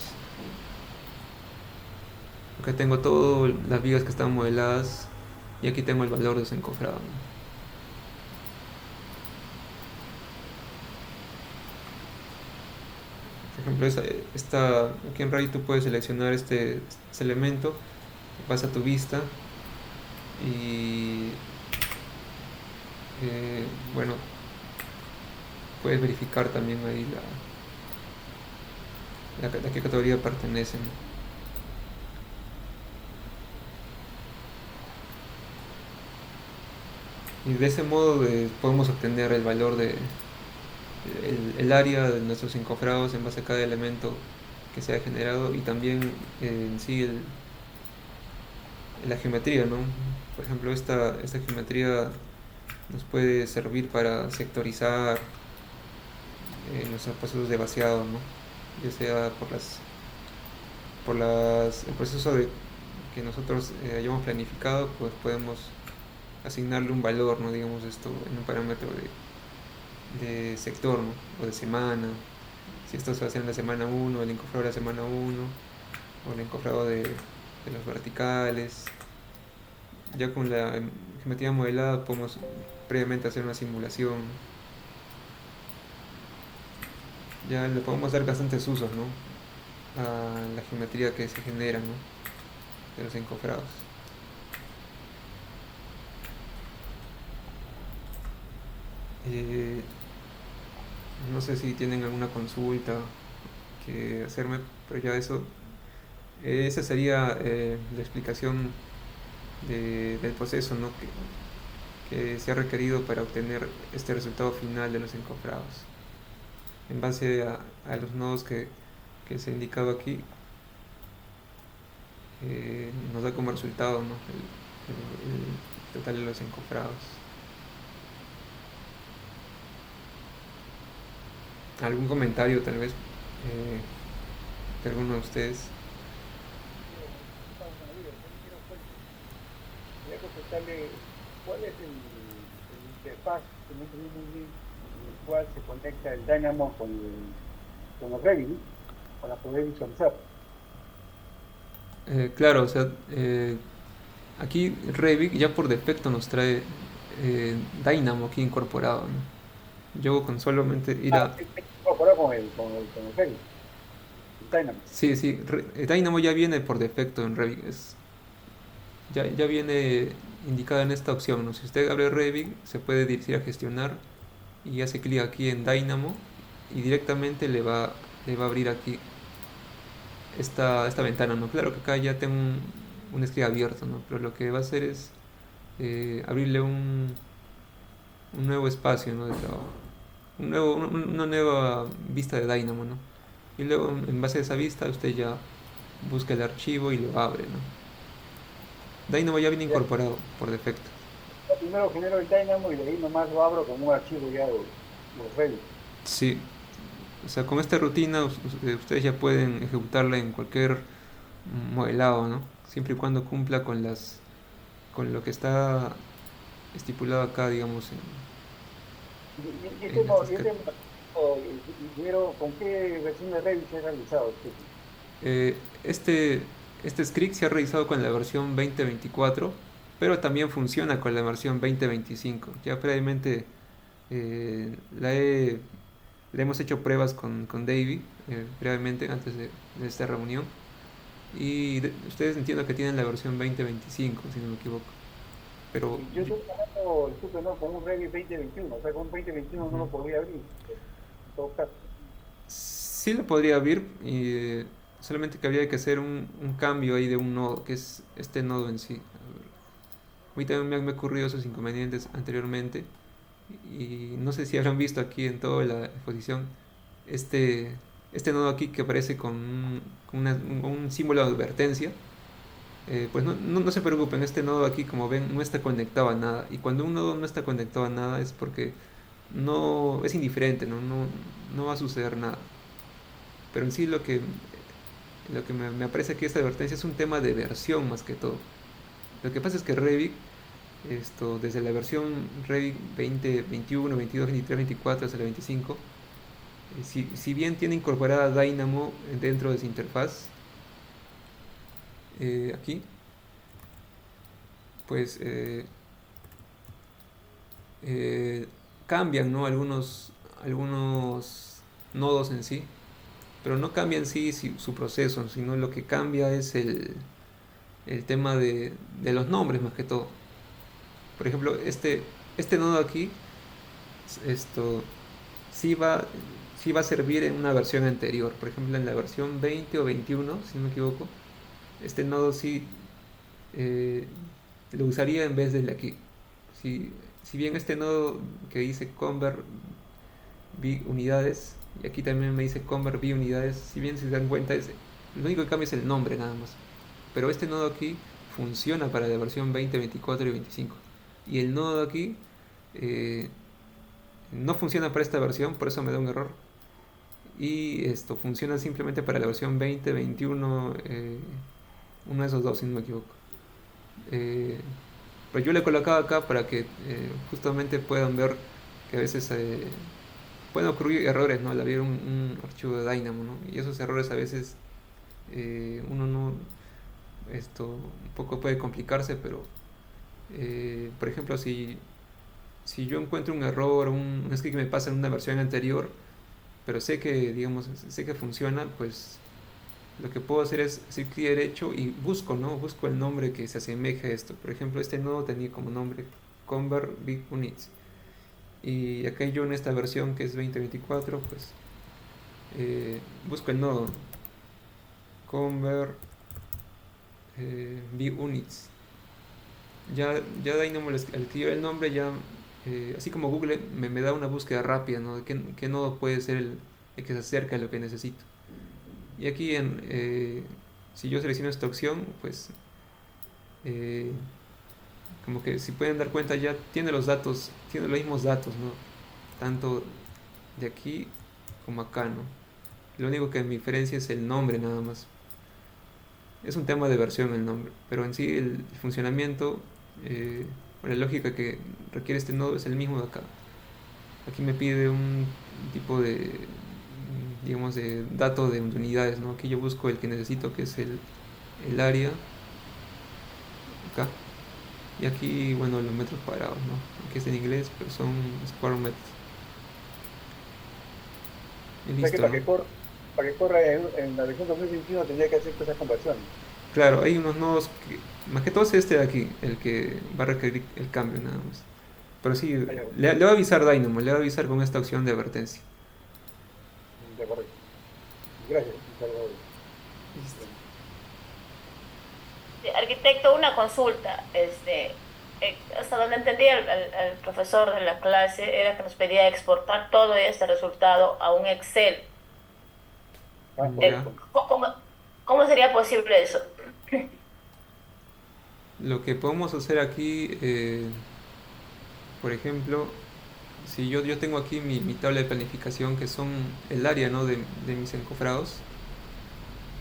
Acá tengo todas las vigas que están modeladas, y aquí tengo el valor de ese encofrado, ¿no? Por ejemplo, aquí en Revit tú puedes seleccionar este elemento, vas a tu vista y bueno, puedes verificar también ahí a qué categoría pertenecen. Y de ese modo podemos obtener el valor de el área de nuestros encofrados en base a cada elemento que se ha generado y también en sí la geometría, ¿no? Por ejemplo, esta geometría nos puede servir para sectorizar nuestros procesos de vaciado, ¿no? Ya sea el proceso que nosotros hayamos planificado, pues podemos asignarle un valor, ¿no? Digamos esto en un parámetro de sector, ¿no? O de semana. Si esto se hace en la semana 1, el encofrado de la semana 1, o el encofrado de los verticales. Ya con la geometría modelada podemos previamente hacer una simulación. Ya le podemos dar bastantes usos, ¿no? A la geometría que se genera, ¿no? De los encofrados. Eh, no sé si tienen alguna consulta que hacerme, pero ya esa sería la explicación del proceso, ¿no? que se ha requerido para obtener este resultado final de los encofrados. En base a los nodos que se ha indicado aquí, nos da como resultado, ¿no? el total de los encofrados. ¿Algún comentario tal vez de alguno de ustedes? Quería consultarle cuál es el interfaz que no entendí muy bien, en el cual se conecta el Dynamo con los Revit, ¿no? Para poder visualizar. Claro, o sea, aquí Revit ya por defecto nos trae Dynamo aquí incorporado, ¿no? Yo con solamente ir a... Incorporado con el Revit, el Dynamo. Sí, sí, Dynamo ya viene por defecto en Revit. Ya viene indicada en esta opción, ¿no? Si usted abre Revit, se puede dirigir a gestionar y hace clic aquí en Dynamo y directamente le va a abrir aquí esta ventana, ¿no? Claro que acá ya tengo un script abierto, ¿no? Pero lo que va a hacer es abrirle un nuevo espacio, ¿no? De trabajo. Una nueva vista de Dynamo, ¿no? Y luego en base a esa vista usted ya busca el archivo y lo abre, ¿no? Dynamo ya viene Ya, incorporado por defecto. primero genero el Dynamo y de ahí nomás lo abro como un archivo ya de los Revit. Sí, o sea, con esta rutina ustedes ya pueden ejecutarla en cualquier modelado, ¿no? Siempre y cuando cumpla con lo que está estipulado acá, digamos, Y en estas ingeniero, ¿con qué versión de Revit se ha realizado? Eh, este, este script se ha realizado con la versión 2024, pero también funciona con la versión 2025. Ya previamente eh, la he- le hemos hecho pruebas con Davey, previamente, antes de esta reunión. Y ustedes entiendo que tienen la versión 2025, si no me equivoco. Pero Yo estoy trabajando, disculpe, no, con un Revit 2021, o sea, con un 2021 no lo ujú, podría abrir, en todo caso. sí lo podría abrir, y, solamente que habría que hacer un cambio ahí de un nodo, que es este nodo en sí. A mí también me han ocurrido esos inconvenientes anteriormente y no sé si habrán visto aquí en toda la exposición este, este nodo aquí que aparece con un símbolo de advertencia. Pues no se preocupen, este nodo aquí como ven no está conectado a nada, y cuando un nodo no está conectado a nada es porque no es indiferente, no va a suceder nada. Pero en sí lo que me aparece aquí esta advertencia es un tema de versión más que todo. Lo que pasa es que Revit, desde la versión Revit 20, 21, 22, 23, 24 hasta la 25, si bien tiene incorporada Dynamo dentro de su interfaz, aquí, pues eh, cambian, ¿no? Algunos nodos en sí, pero no cambia en sí su proceso, sino lo que cambia es el tema de los nombres más que todo. Por ejemplo, este nodo aquí, esto sí va, sí va a servir en una versión anterior. Por ejemplo, en la versión 20 o 21, si no me equivoco, este nodo sí eh, lo usaría en vez del de aquí. Si, si bien este nodo que dice convert v unidades, y aquí también me dice convert v unidades, si bien si se dan cuenta, lo único que cambia es el nombre nada más. Pero este nodo aquí funciona para la versión 20, 24 y 25. Y el nodo aquí no funciona para esta versión, por eso me da un error. Y esto funciona simplemente para la versión 20, 21, uno de esos dos, si no me equivoco. Pero yo le he colocado acá para que justamente puedan ver que a veces pueden ocurrir errores, ¿no? Al abrir un archivo de Dynamo, ¿no? Y esos errores a veces uno no, un poco puede complicarse, pero por ejemplo, si yo encuentro un error, un script que me pasa en una versión anterior, pero sé que, digamos, sé que funciona, pues lo que puedo hacer es hacer clic derecho y busco, ¿no? Busco el nombre que se asemeje a esto. Por ejemplo, este nodo tenía como nombre convert big units. Y acá yo en esta versión que es 2024, pues busco el nodo convert big units. Ya Dynamo al escribir el nombre ya, así como Google me da una búsqueda rápida, ¿no? De qué nodo puede ser el que se acerca a lo que necesito. Y aquí si yo selecciono esta opción, pues como que si pueden dar cuenta ya tiene los datos, tiene los mismos datos, ¿no? Tanto de aquí como acá, ¿no? Lo único que me diferencia es el nombre nada más. Es un tema de versión el nombre, pero en sí el funcionamiento, la lógica que requiere este nodo es el mismo de acá. Aquí me pide un tipo de, digamos, de dato de unidades, ¿no? Aquí yo busco el que necesito, que es el área, acá. Y aquí, bueno, los metros cuadrados, ¿no? Aquí es en inglés, pero son square meters. Y O sea que listo, ¿no? para que corra en la versión 2021 tendría que hacer todas esas conversiones. Claro, hay unos nodos que, más que todo es este de aquí, el que va a requerir el cambio nada más. Pero sí, Vaya, le va a avisar Dynamo, le va a avisar con esta opción de advertencia. de acuerdo. Gracias, Salvador. Arquitecto, una consulta. Hasta donde entendí el profesor de la clase era que nos pedía exportar todo este resultado a un Excel. Ah, Ya. correcto. ¿Cómo sería posible eso? Lo que podemos hacer aquí, por ejemplo, si yo tengo aquí mi tabla de planificación, que son el área, ¿no? de mis encofrados.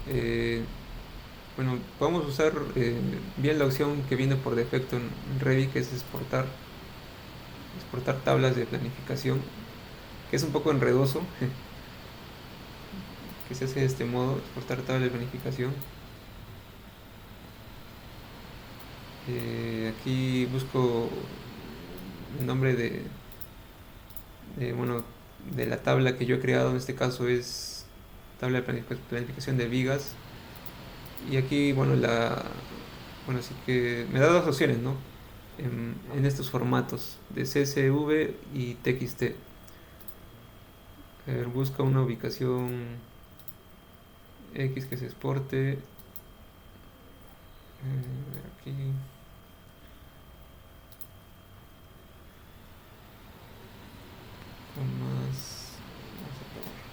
eh, bueno, podemos usar bien la opción que viene por defecto en Revit, que es exportar tablas de planificación, que es un poco enredoso, que se hace de este modo, exportar tabla de planificación. Aquí busco el nombre bueno, de la tabla que yo he creado, en este caso es tabla de planificación de vigas. Y aquí, bueno, bueno, así que me da dos opciones, ¿no? En estos formatos de CSV y TXT. A ver, busca una ubicación X que se exporte. Aquí. Con más. Vamos a probar.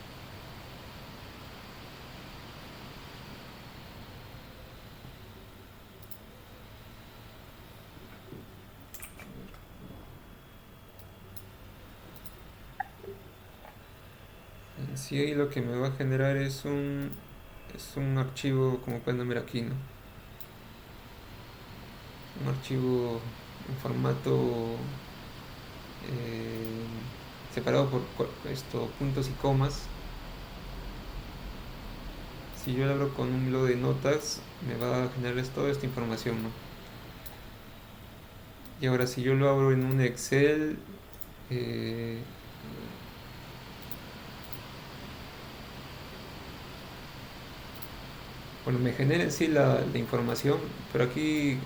En sí, ahí lo que me va a generar es un archivo, como pueden ver aquí, ¿no? Un archivo en formato eh, separado por puntos y comas. Si yo lo abro con un blog de notas, me va a generar toda esta información, ¿no? Y ahora si yo lo abro en un Excel, eh, bueno, me genera en sí la información, pero aquí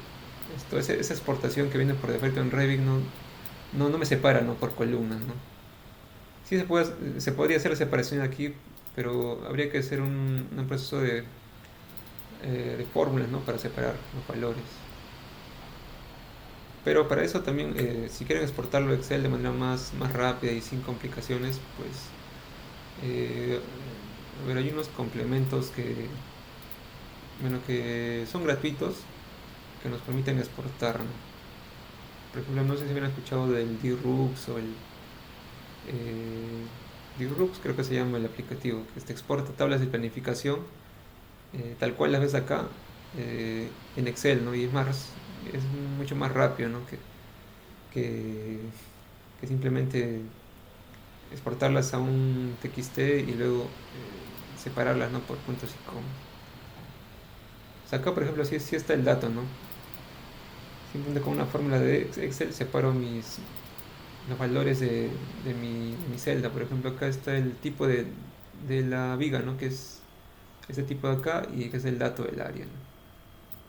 esa exportación que viene por defecto en Revit no me separa, ¿no? Por columnas, ¿no? Sí se podría hacer la separación aquí, pero habría que hacer un proceso de fórmulas, ¿no? Para separar los valores. Pero para eso también, si quieren exportarlo a Excel de manera más rápida y sin complicaciones, pues a ver, hay unos complementos bueno, que son gratuitos que nos permiten exportar, ¿no? Por ejemplo, no sé si habían escuchado del DRux o el DRux, creo que se llama el aplicativo, que te exporta tablas de planificación tal cual las ves acá en Excel, ¿no? Y es mucho más rápido, ¿no? Que, que simplemente exportarlas a un TXT y luego separarlas, ¿no? Por puntos y comas. O sea, acá, por ejemplo, sí está el dato, ¿no? Simplemente con una fórmula de Excel separo los valores de mi celda. Por ejemplo, acá está el tipo de la viga, ¿no? Que es este tipo de acá y que es el dato del área, ¿no?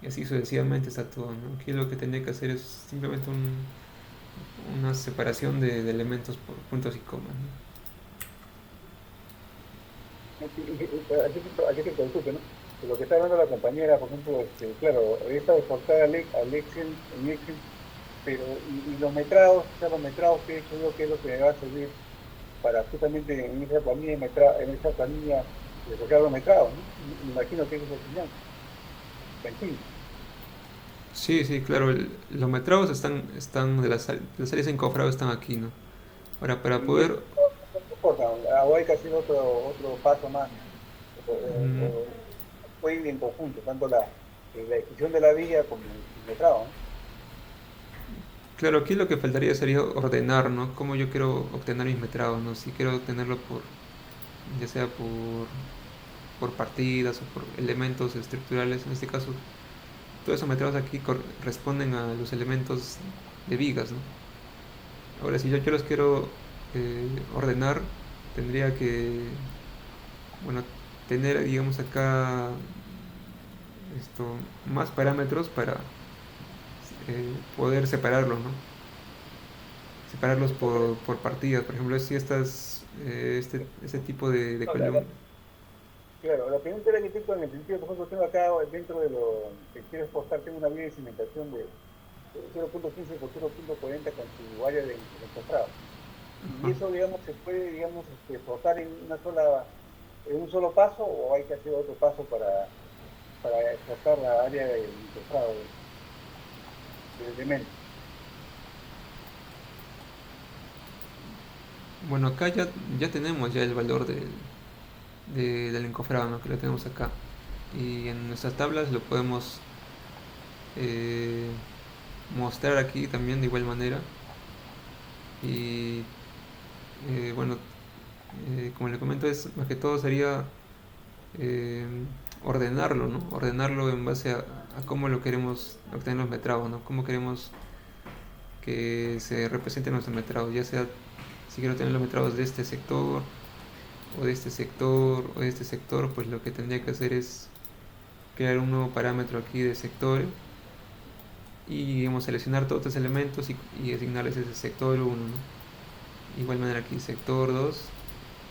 Y así sucesivamente está todo, ¿no? Aquí lo que tendría que hacer es simplemente una separación de elementos por puntos y comas, ¿no? Aquí te consulto, ¿no? De lo que está hablando la compañera, por ejemplo, claro, esta de exportar al Excel, en Excel, pero y los metrados, o sea, los metrados que he hecho yo, que es lo que me va a servir para justamente en esa planilla, de sacar los metrados, ¿no? Me imagino que eso es el final. Tranquilo. Sí, sí, claro, los metrados están de las áreas encofradas están aquí, ¿no? Ahora, para Y eso poder... no importa, o hay que hacer otro paso más, mm, o puede ir en conjunto, tanto la ejecución de la vía como el metrado, ¿no? claro, aquí lo que faltaría sería ordenar, ¿no? Cómo yo quiero obtener mis metrados, ¿no? Si quiero obtenerlo ya sea por partidas o por elementos estructurales, en este caso, todos esos metrados aquí corresponden a los elementos de vigas, ¿no? Ahora, si yo los quiero ordenar, tendría que, bueno, tener, digamos, acá esto, más parámetros para poder separarlos, ¿no? Separarlos por partidas. Por ejemplo, si este tipo de No, columna. claro, la pregunta era que tengo en el sentido, por ejemplo, tengo acá dentro de lo que quiero exportar, tengo una vía de cimentación de 0.15 por 0.40 con su área de encontrado. Y Ajá. eso, digamos, se puede, digamos, exportar en un solo paso o hay que hacer otro paso para exportar la área del encontrado del elemento. Bueno, acá ya tenemos ya el valor del encofrado, ¿no? Que lo tenemos acá. Y en nuestras tablas lo podemos eh, mostrar aquí también de igual manera. Y bueno, como le comento, es más que todo sería eh, ordenarlo, ¿no? Ordenarlo en base a cómo lo queremos obtener los metrados, ¿no? Cómo queremos que se representen nuestros metrados, ya sea si quiero tener los metrados de este sector o de este sector o de este sector, pues lo que tendría que hacer es crear un nuevo parámetro aquí de sector y digamos, seleccionar todos estos elementos y asignarles ese sector 1, ¿no? Igual manera aquí sector 2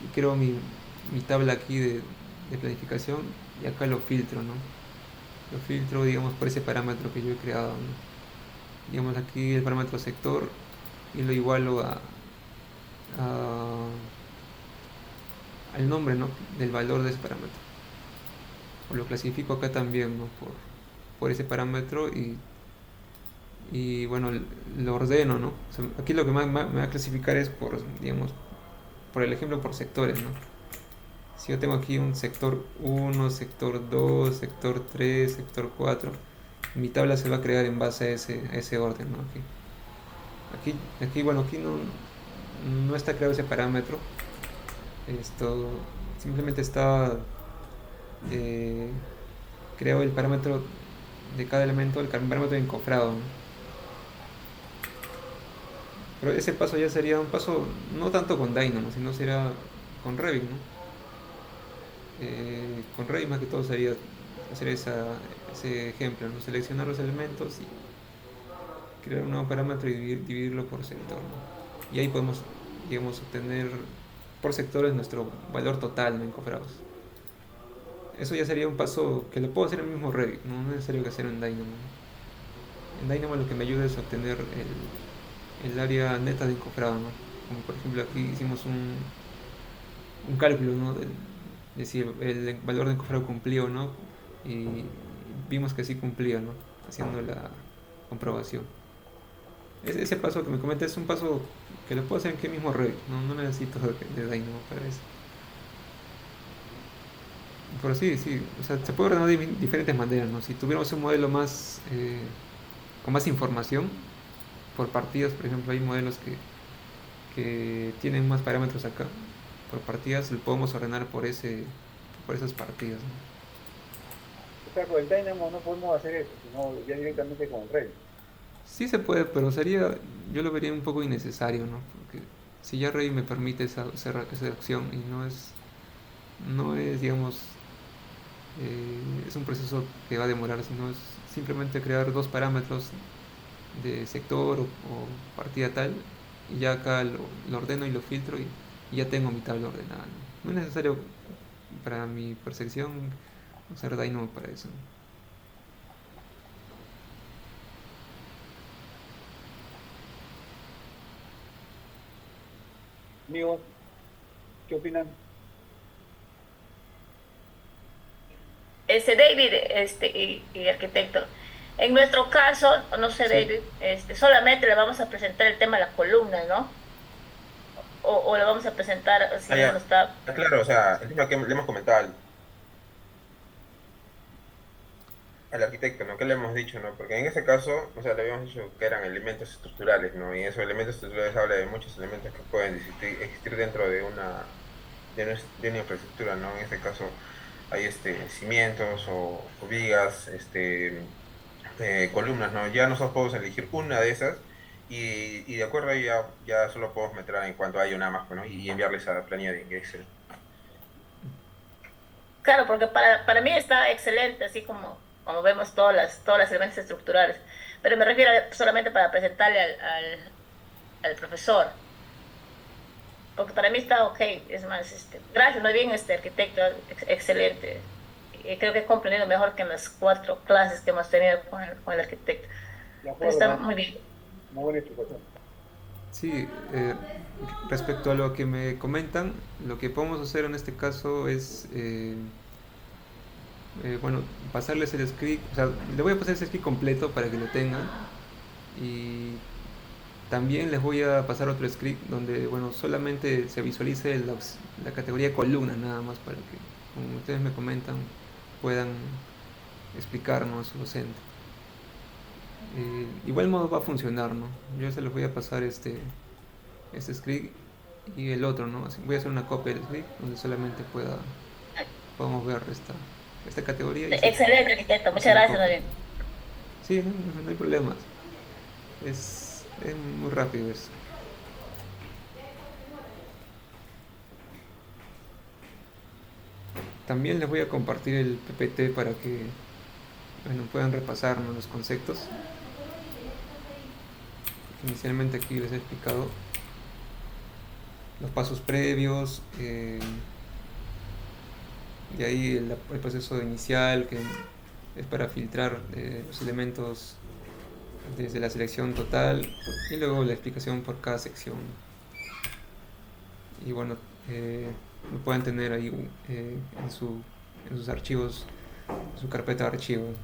y creo mi tabla aquí de planificación y acá lo filtro, ¿no? Lo filtro, digamos, por ese parámetro que yo he creado, ¿no? Digamos aquí el parámetro sector y lo igualo a- al nombre, ¿no? Del valor de ese parámetro. O lo clasifico acá también, ¿no? Por ese parámetro y bueno, lo ordeno, ¿no? O sea, aquí lo que más me va a clasificar es digamos, por el ejemplo, por sectores, ¿no? Si yo tengo aquí un sector 1, sector 2, sector 3, sector 4, mi tabla se va a crear en base a ese orden, ¿no? Bueno, aquí no está creado ese parámetro. Esto simplemente está eh, creado el parámetro de cada elemento, el parámetro de encofrado, ¿no? Pero ese paso ya sería un paso no tanto con Dynamo, sino será con Revit, ¿no? Con Revit más que todo sería hacer ese ejemplo, ¿no? Seleccionar los elementos y crear un nuevo parámetro y dividirlo por sector, ¿no? Y ahí podemos, digamos, obtener por sectores nuestro valor total, ¿no? Encofrados. Eso ya sería un paso que lo puedo hacer en el mismo Revit, no es necesario que hacerlo en Dynamo. En Dynamo lo que me ayuda es obtener el área neta de encofrado, ¿no? Como por ejemplo aquí hicimos un cálculo, ¿no? De si el valor de encofrado cumplía o no, y vimos que sí cumplía, ¿no? Haciendo la comprobación. Ese paso que me comentas es un paso que lo puedo hacer en que mismo Revit, no necesito de Dynamo para eso. Pero sí, o sea, se puede ordenar de diferentes maneras, ¿no? Si tuviéramos un modelo más con más información por partidas, por ejemplo, hay modelos que tienen más parámetros acá por partidas, lo podemos ordenar por esas partidas, ¿no? O sea, con el Dynamo no podemos hacer eso, sino ya directamente con el Revit. Sí se puede, pero yo lo vería un poco innecesario, ¿no? Porque si ya Revit me permite esa opción y no es, digamos, es un proceso que va a demorar, sino es simplemente crear dos parámetros de sector o partida tal, y ya acá lo ordeno y lo filtro y ya tengo mi tabla ordenada, ¿no? No es necesario, para mi percepción, usar Dynamo para eso, ¿no? Amigos, ¿qué opinan? David, y arquitecto. En nuestro caso, no sé, Sí. David, solamente le vamos a presentar el tema de la columna, ¿no? O le vamos a presentar, si Ah, él no ya. está. Claro, o sea, el tema que le hemos comentado al arquitecto, ¿no? ¿Qué le hemos dicho, no? Porque en ese caso, o sea, le habíamos dicho que eran elementos estructurales, ¿no? Y esos elementos estructurales habla de muchos elementos que pueden existir dentro de una infraestructura, ¿no? En este caso hay cimientos o vigas, columnas, ¿no? Ya nosotros podemos elegir una de esas y de acuerdo ahí ya solo podemos meter en cuanto haya una más, pues, ¿no? Y enviarles a la planilla de Excel. Claro, porque para mí está excelente, así como vemos todas las elementos estructurales. Pero me refiero solamente para presentarle al profesor. Porque para mí está ok. Es más, gracias, muy bien, arquitecto, excelente. Y creo que he comprendido mejor que en las 4 clases que hemos tenido con el arquitecto. De Entonces acuerdo, está ¿no? muy bien. Una buena explicación. Sí, respecto a lo que me comentan, lo que podemos hacer en este caso es, bueno, pasarles el script, o sea, le voy a pasar ese script completo para que lo tengan, y también les voy a pasar otro script donde, bueno, solamente se visualice la categoría columna nada más para que, como ustedes me comentan, puedan explicarnos su docente. Igual modo va a funcionar, ¿no? Yo se los voy a pasar este script y el otro, ¿no? Voy a hacer una copia del script donde solamente podamos ver esta categoría Excelente, arquitecto. y se Muchas la gracias, muy copio. bien. Sí, no hay problemas. Es muy rápido eso. También les voy a compartir el PPT para que, bueno, puedan repasar, ¿no?, los conceptos. Inicialmente aquí les he explicado los pasos previos, de ahí el proceso inicial, que es para filtrar los elementos desde la selección total, y luego la explicación por cada sección. Y bueno, lo pueden tener ahí en sus archivos, en su carpeta de archivos.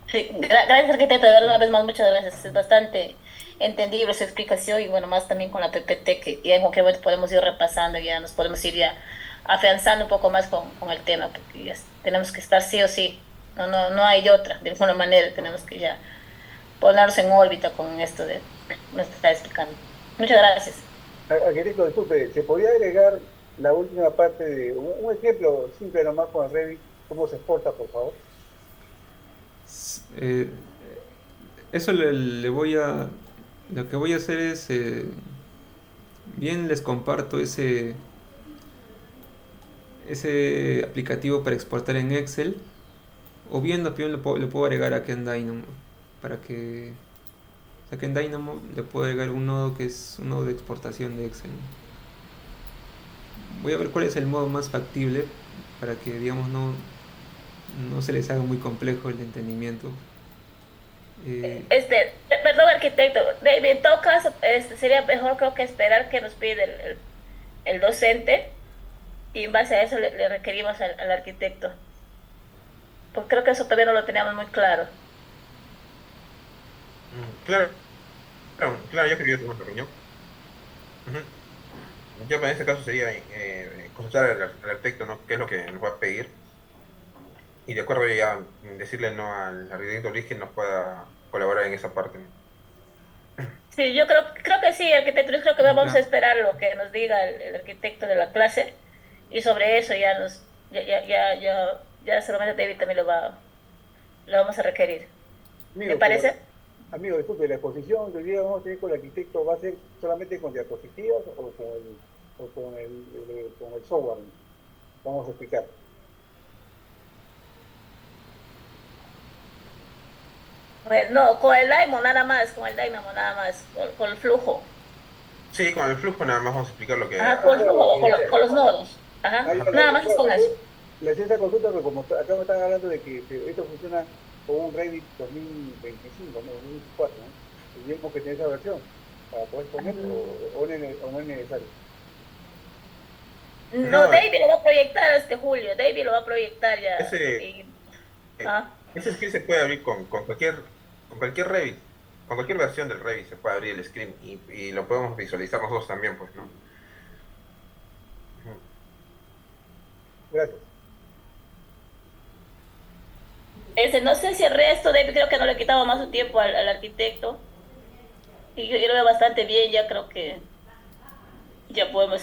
Sí, gracias, arquitecto. De verdad, una vez más, muchas gracias. Es bastante entendible su explicación y bueno, más también con la PPT que ya en cualquier momento podemos ir repasando, ya nos podemos ir ya afianzando un poco más con el tema, porque ya tenemos que estar sí o sí. No hay de otra, de alguna manera tenemos que ya ponernos en órbita con esto de nos está explicando. Muchas gracias. Arquitecto, disculpe, ¿se podría agregar la última parte de un ejemplo simple nomás con el Revit? ¿Cómo se exporta, por favor? Eh, Eso lo que voy a hacer es, bien les comparto ese aplicativo para exportar en Excel, o bien también lo puedo agregar aquí en Dynamo, para que, o sea, que en Dynamo le puedo agregar un nodo que es un nodo de exportación de Excel. Voy a ver cuál es el modo más factible para que, digamos, no se les haga muy complejo el entendimiento. Perdón, arquitecto, en todo caso, sería mejor creo que esperar que nos pide el docente y en base a eso le requerimos al arquitecto. Porque creo que eso todavía no lo teníamos muy claro. Claro, claro, yo quería tener una reunión. Ujú. Yo en este caso sería consultar al arquitecto, ¿no? Qué es lo que nos va a pedir. Y de acuerdo ya decirle no al arquitecto Luis que nos pueda colaborar en esa parte. Sí, yo creo que sí, arquitecto, yo creo que vamos Ya. a esperar lo que nos diga el arquitecto de la clase y sobre eso ya seguramente David también lo vamos a requerir. ¿Me Amigo, pero, parece? amigo, disculpe, la exposición que hoy día vamos a tener con el arquitecto va a ser solamente con diapositivas con el software. Vamos a explicar. No, con el Dynamo nada más, con el Dynamo nada más, con el flujo. Sí, con el flujo nada más vamos a explicar lo que... Ajá, con el flujo, con los nodos. Ajá, Ahí, nada más es con eso. le hacía esa consulta porque acá me están hablando de que esto funciona con un Revit 2025, ¿no? 2024, ¿no? Tendríamos que tener esa versión para poder poner o no es necesario. No, No, David lo va a proyectar Julio, David lo va a proyectar ya. ese, eh, Ah, ese script se puede abrir con cualquier Revit, con cualquier versión del Revit se puede abrir el script y lo podemos visualizar nosotros también, pues, ¿no? Ujú. Gracias. no sé si el resto, David, creo que no le quitaba más su tiempo al arquitecto. Y yo lo veo bastante bien, ya creo que ya podemos,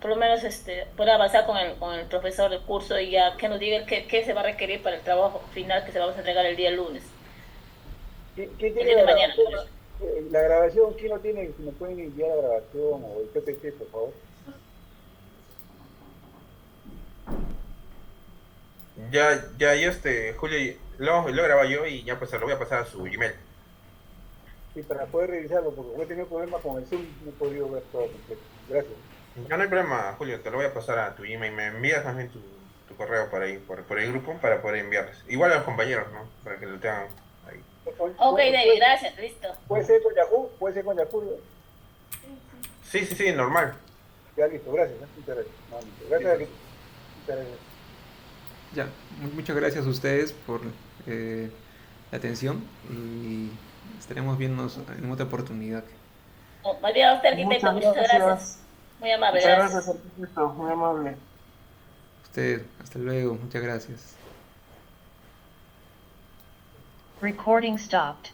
por lo menos, poder avanzar con el profesor del curso y ya que nos diga qué se va a requerir para el trabajo final que se vamos a entregar el día lunes. ¿Quién El tiene día de mañana. la grabación? ¿Quién lo tiene? Si me pueden enviar la grabación o el PPT, por favor. Julio, lo grabo yo y ya pues se lo voy a pasar a su Gmail. Sí, para poder revisarlo, porque voy a tener problemas con el Zoom, no he podido ver todo completo. Gracias. Ya no hay problema, Julio, te lo voy a pasar a tu Gmail. Me envías también tu correo por ahí, por el grupo, para poder enviarles. Igual a los compañeros, ¿no? Para que lo tengan ahí. Ok, David, gracias, listo. ¿Puede ser con Yahoo? ¿Puede ser con Yahoo? Sí, normal. Ya listo, gracias. Muchas gracias. Gracias. Muchas gracias. Ya, muchas gracias a ustedes por la atención y estaremos viéndonos en otra oportunidad. Más bien a usted, arquitecto, muchas gracias. Muy amable, Muchas gracias. gracias, arquitecto, muy amable. Usted, hasta luego, muchas gracias. Recording stopped.